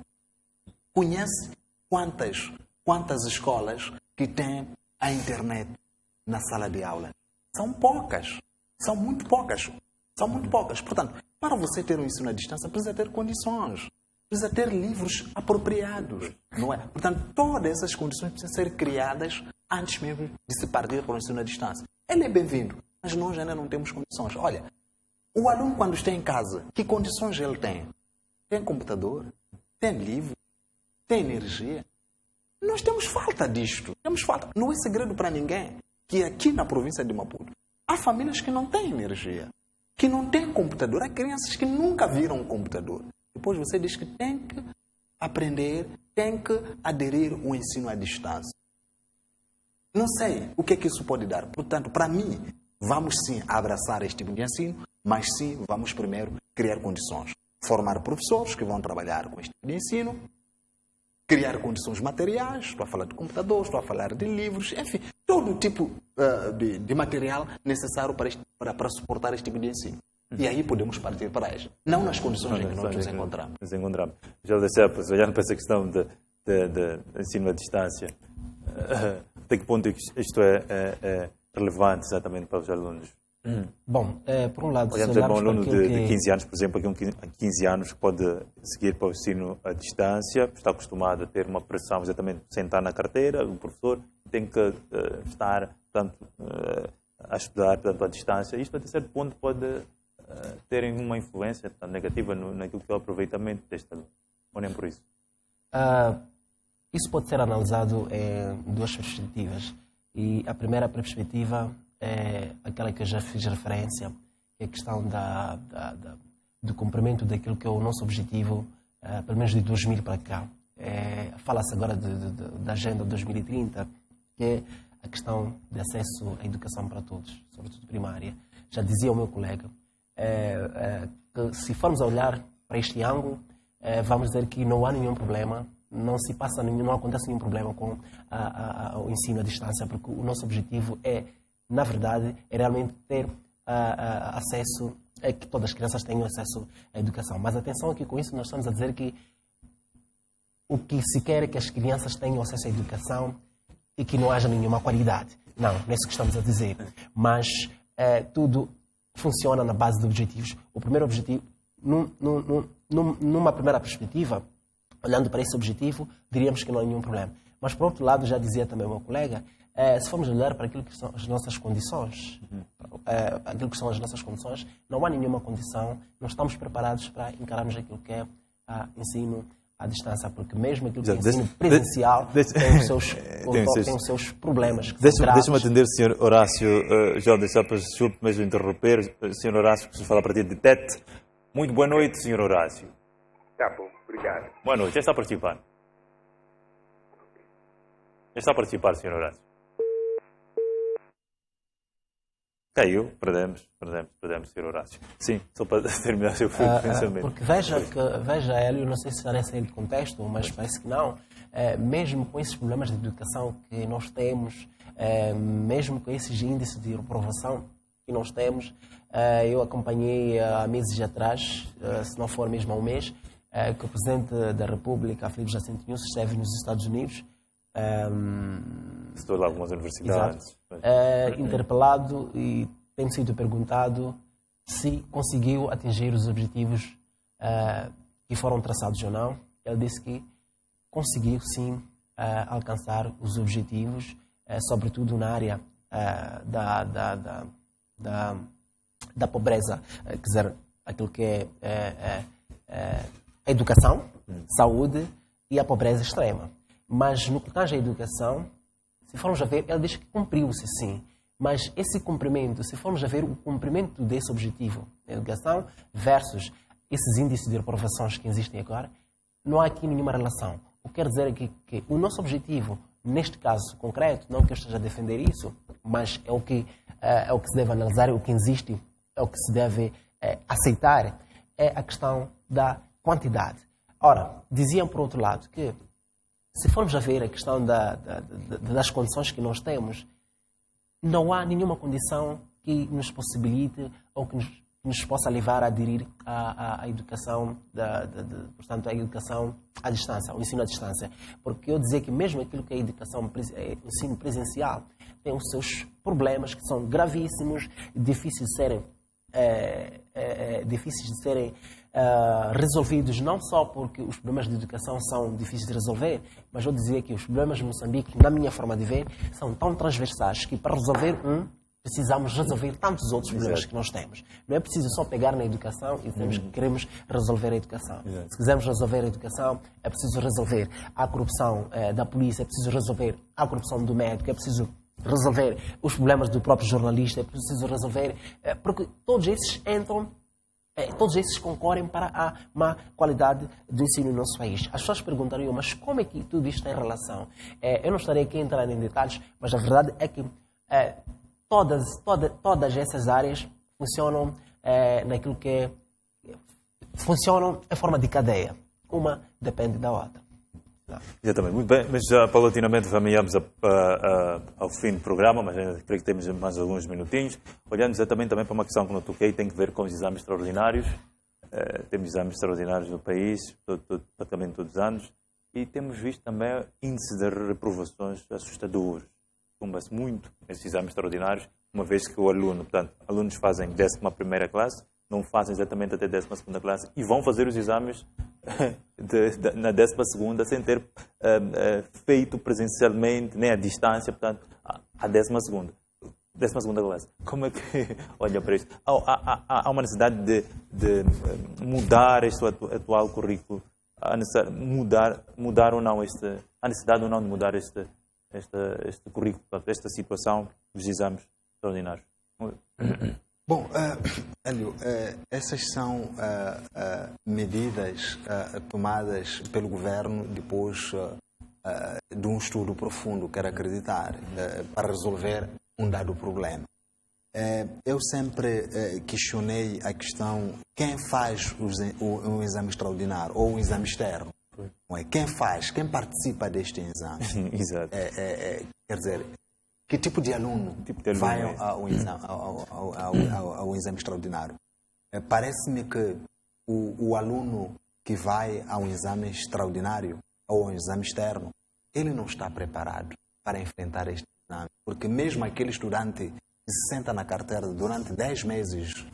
Conhece quantas escolas que têm a internet na sala de aula? São poucas. São muito poucas. São muito poucas. Portanto, para você ter um ensino à distância, precisa ter condições. Precisa ter livros apropriados. Não é? Portanto, todas essas condições precisam ser criadas antes mesmo de se partir para o ensino à distância. Ele é bem-vindo, mas nós ainda não temos condições. Olha, o aluno quando está em casa, que condições ele tem? Tem computador? Tem livro? Tem energia? Nós temos falta disto. Temos falta. Não é segredo para ninguém que aqui na província de Maputo há famílias que não têm energia, que não têm computador. Há crianças que nunca viram um computador. Depois você diz que tem que aprender, tem que aderir ao ensino à distância. Não sei o que é que isso pode dar. Portanto, para mim, vamos sim abraçar este tipo de ensino, mas sim vamos primeiro criar condições. Formar professores que vão trabalhar com este tipo de ensino, criar condições materiais, estou a falar de computadores, estou a falar de livros, enfim, todo tipo de material necessário para suportar este tipo de ensino. E aí podemos partir para elas. Não nas condições em que nós nos encontramos. Já olhando para essa questão de ensino à distância, até que ponto isto é relevante exatamente para os alunos? Bom, por um lado... Olhamos para um aluno de 15 anos, por exemplo, aqui um 15 anos que pode seguir para o ensino à distância, está acostumado a ter uma pressão, exatamente, sentar na carteira, o professor tem que estar, portanto, a estudar, portanto, à distância. Isto, até certo ponto, pode terem uma influência, portanto, negativa naquilo que é o aproveitamento deste aluno. Ou nem por isso? Isso pode ser analisado em duas perspectivas. E a primeira perspectiva é aquela que eu já fiz referência, que é a questão do cumprimento daquilo que é o nosso objetivo, pelo menos de 2000 para cá. Fala-se agora da Agenda 2030, que é a questão de acesso à educação para todos, sobretudo primária. Já dizia o meu colega, que se formos a olhar para este ângulo, vamos dizer que não há nenhum problema, não acontece nenhum problema com o ensino à distância, porque o nosso objetivo na verdade, é realmente ter acesso, que todas as crianças tenham acesso à educação. Mas atenção que com isso nós estamos a dizer que o que se quer é que as crianças tenham acesso à educação e que não haja nenhuma qualidade. Não é isso que estamos a dizer. Mas tudo funciona na base de objetivos. O primeiro objetivo, numa primeira perspectiva, olhando para esse objetivo, diríamos que não há nenhum problema. Mas, por outro lado, já dizia também o meu colega, se formos olhar para aquilo que são as nossas condições, não há nenhuma condição, não estamos preparados para encararmos aquilo que é ensino à distância, porque mesmo aquilo que é ensino presencial tem os seus problemas. Deixa-me atender o Sr. Horácio, já deixar para desculpe, mas o interromper, o Sr. Horácio, que se fala a partir de Tete. Muito boa noite, Sr. Horácio. Tá bom, obrigado. Boa noite, já está a participar. Já está a participar, Sr. Horácio. Caiu, perdemos, Sr. Horácio. Sim, só para terminar o seu pensamento. Porque veja, Hélio, não sei se já é sair de contexto, mas parece que não. Mesmo com esses problemas de educação que nós temos, mesmo com esses índices de reprovação que nós temos, eu acompanhei há meses atrás, se não for mesmo há um mês, que o Presidente da República, Filipe Jacinto Nunes, esteve nos Estados Unidos. Estou lá algumas universidades. Interpelado e tem sido perguntado se conseguiu atingir os objetivos que foram traçados ou não. Ele disse que conseguiu sim alcançar os objetivos, sobretudo na área da pobreza, quer dizer, aquilo que é a educação, saúde e a pobreza extrema. Mas no que tange à educação, se formos a ver, ele diz que cumpriu-se sim. Mas esse cumprimento, se formos a ver o cumprimento desse objetivo da educação versus esses índices de reprovações que existem agora, não há aqui nenhuma relação. O que quer dizer é que o nosso objetivo, neste caso concreto, não que eu esteja a defender isso, mas é o que se deve analisar, é o que existe, é o que se deve aceitar, é a questão da quantidade. Ora, diziam por outro lado que se formos a ver a questão das condições que nós temos, não há nenhuma condição que nos possibilite ou que nos possa levar a aderir à educação, portanto, à educação à distância, ao ensino à distância. Porque eu dizer que mesmo aquilo que é ensino presencial tem os seus problemas que são gravíssimos, difíceis de serem resolvidos, não só porque os problemas de educação são difíceis de resolver, mas eu dizia que os problemas de Moçambique, na minha forma de ver, são tão transversais que para resolver precisamos resolver tantos outros problemas que nós temos. Não é preciso só pegar na educação e dizermos que queremos resolver a educação. Se quisermos resolver a educação, é preciso resolver a corrupção da polícia, é preciso resolver a corrupção do médico, é preciso resolver os problemas do próprio jornalista, é preciso resolver... porque todos esses concorrem para a má qualidade do ensino no nosso país. As pessoas perguntariam, mas como é que tudo isto tem relação? Eu não estarei aqui a entrar em detalhes, mas a verdade é que todas essas áreas funcionam naquilo que é... funcionam em forma de cadeia. Uma depende da outra. Exatamente, muito bem, mas já paulatinamente caminhamos ao fim do programa, mas ainda creio que temos mais alguns minutinhos. Olhando exatamente também para uma questão que não toquei, tem que ver com os exames extraordinários. Temos exames extraordinários no país, praticamente todos os anos, e temos visto também índices de reprovações assustadores. Tumba-se muito nesses exames extraordinários, uma vez que o aluno, portanto, alunos fazem 11ª classe, não fazem exatamente até 12ª classe e vão fazer os exames na 12ª sem ter feito presencialmente, nem à distância, portanto, à 12ª classe. Como é que olha para isto? Há uma necessidade de mudar este atual currículo a necessidade mudar ou não a necessidade ou não de mudar este currículo, esta situação dos exames extraordinários? Bom, Hélio, essas são medidas tomadas pelo governo depois de um estudo profundo, quero acreditar, para resolver um dado problema. Eu sempre questionei a questão: quem faz um exame extraordinário ou um exame externo? Não é? Quem faz? Quem participa deste exame? Exato. Quer dizer, que tipo de aluno vai ao exame extraordinário? Parece-me que o aluno que vai ao exame extraordinário ou ao exame externo, ele não está preparado para enfrentar este exame. Porque mesmo aquele estudante que se senta na carteira durante 10 meses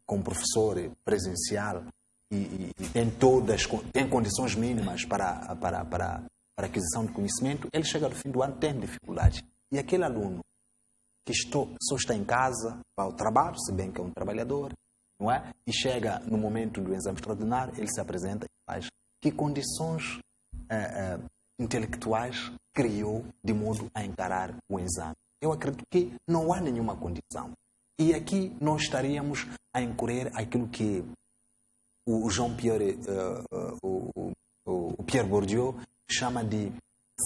com professor presencial e tem condições mínimas para aquisição de conhecimento, ele chega no fim do ano tem dificuldades. E aquele aluno que só está em casa, vai ao trabalho, se bem que é um trabalhador, não é? E chega no momento do exame extraordinário, ele se apresenta e faz. Que condições intelectuais criou de modo a encarar o exame? Eu acredito que não há nenhuma condição. E aqui nós estaríamos a incorrer aquilo que o Jean-Pierre Pierre Bourdieu chama de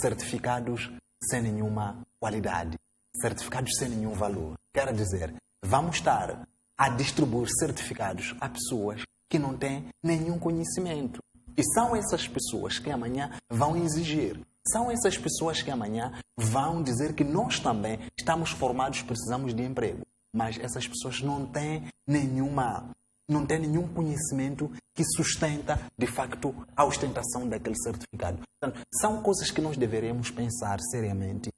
certificados sem nenhuma qualidade, certificados sem nenhum valor. Quer dizer, vamos estar a distribuir certificados a pessoas que não têm nenhum conhecimento. E são essas pessoas que amanhã vão exigir. São essas pessoas que amanhã vão dizer que nós também estamos formados, precisamos de emprego. Mas essas pessoas não têm nenhum conhecimento que sustenta, de facto, a ostentação daquele certificado. Portanto, são coisas que nós deveríamos pensar seriamente,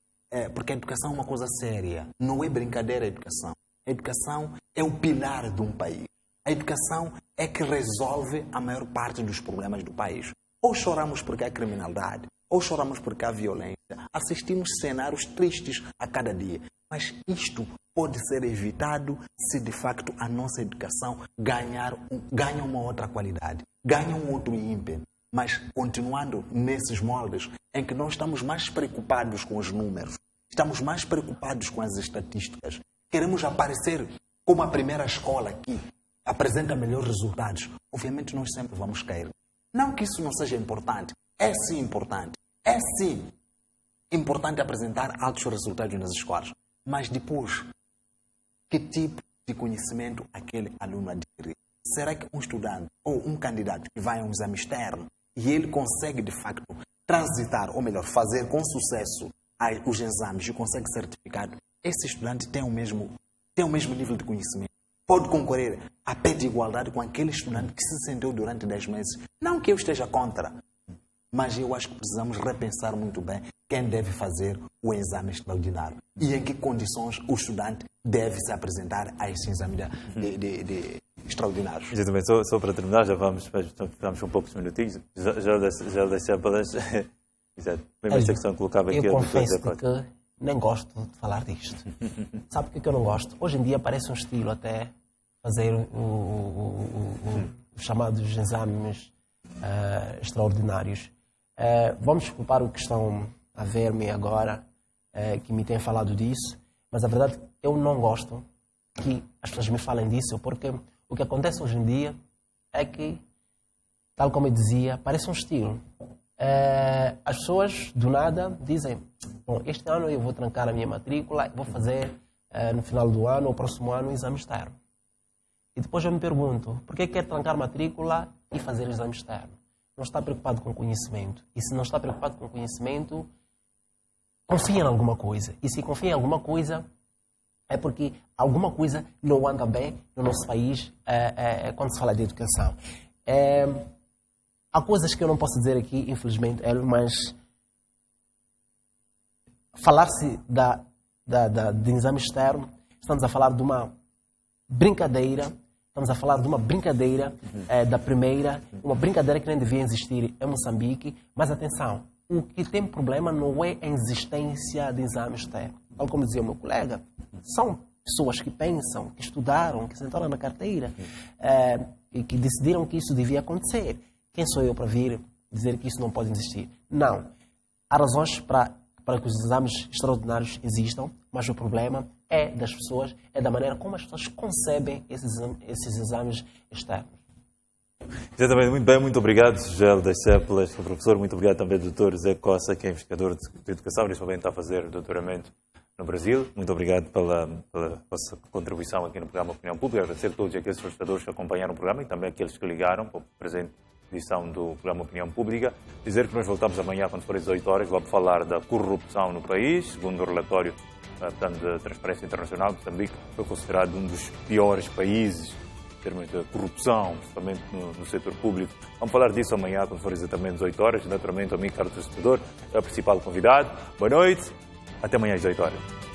porque a educação é uma coisa séria. Não é brincadeira a educação. A educação é o pilar de um país. A educação é que resolve a maior parte dos problemas do país. Ou choramos porque há criminalidade, ou choramos porque há violência. Assistimos cenários tristes a cada dia. Mas isto pode ser evitado se, de facto, a nossa educação ganha uma outra qualidade, ganha um outro ímpeto. Mas continuando nesses moldes em que nós estamos mais preocupados com os números, estamos mais preocupados com as estatísticas, queremos aparecer como a primeira escola que apresenta melhores resultados, obviamente nós sempre vamos cair. Não que isso não seja importante, é sim importante. É sim importante apresentar altos resultados nas escolas. Mas depois, que tipo de conhecimento aquele aluno adquire? Será que um estudante ou um candidato que vai a um exame externo e ele consegue, de facto, transitar, ou melhor, fazer com sucesso os exames e consegue certificado, esse estudante tem o mesmo nível de conhecimento? Pode concorrer a pé de igualdade com aquele estudante que se sentou durante 10 meses? Não que eu esteja contra, mas eu acho que precisamos repensar muito bem quem deve fazer o exame extraordinário e em que condições o estudante deve se apresentar a esse exame de extraordinário. Exatamente, só para terminar, já vamos com poucos minutinhos, já deixei a palestra. Exato, mesmo esta questão que colocava aqui. Eu confesso que nem gosto de falar disto. Sabe por que eu não gosto? Hoje em dia parece um estilo até fazer os chamados exames extraordinários. Vamos desculpar o que estão a ver-me agora, que me têm falado disso, mas a verdade eu não gosto que as pessoas me falem disso, porque o que acontece hoje em dia é que, tal como eu dizia, parece um estilo. As pessoas do nada dizem: bom, este ano eu vou trancar a minha matrícula e vou fazer no final do ano ou próximo ano um exame externo. E depois eu me pergunto, por que quer trancar matrícula e fazer exame externo? Não está preocupado com conhecimento. E se não está preocupado com conhecimento, confia em alguma coisa. E se confia em alguma coisa, é porque alguma coisa não anda bem no nosso país quando se fala de educação. Há coisas que eu não posso dizer aqui, infelizmente, mas falar-se de exame externo, estamos a falar de uma brincadeira. Estamos a falar de uma brincadeira da primeira, uma brincadeira que nem devia existir em Moçambique. Mas atenção, o que tem problema não é a existência de exame externo. Tal como dizia o meu colega, são pessoas que pensam, que estudaram, que sentaram na carteira e que decidiram que isso devia acontecer. Quem sou eu para vir dizer que isso não pode existir? Não. Há razões para que os exames extraordinários existam, mas o problema é das pessoas, é da maneira como as pessoas concebem esses exames externos. Exatamente, muito bem, muito obrigado, Gelda Cepelas, professor, muito obrigado também ao Dr. Zé Costa, que é investigador de educação, neste momento está a fazer doutoramento no Brasil. Muito obrigado pela vossa contribuição aqui no programa Opinião Pública. Agradecer a todos aqueles espectadores que acompanharam o programa e também aqueles que ligaram para o presente edição do programa Opinião Pública. Dizer que nós voltamos amanhã, quando for às 18 horas, vamos falar da corrupção no país. Segundo o relatório de Transparência Internacional, Moçambique foi considerado um dos piores países em termos de corrupção, principalmente no setor público. Vamos falar disso amanhã, quando for exatamente 18 horas. Naturalmente, o amigo Carlos Espectador é o principal convidado. Boa noite, até amanhã às 18 horas.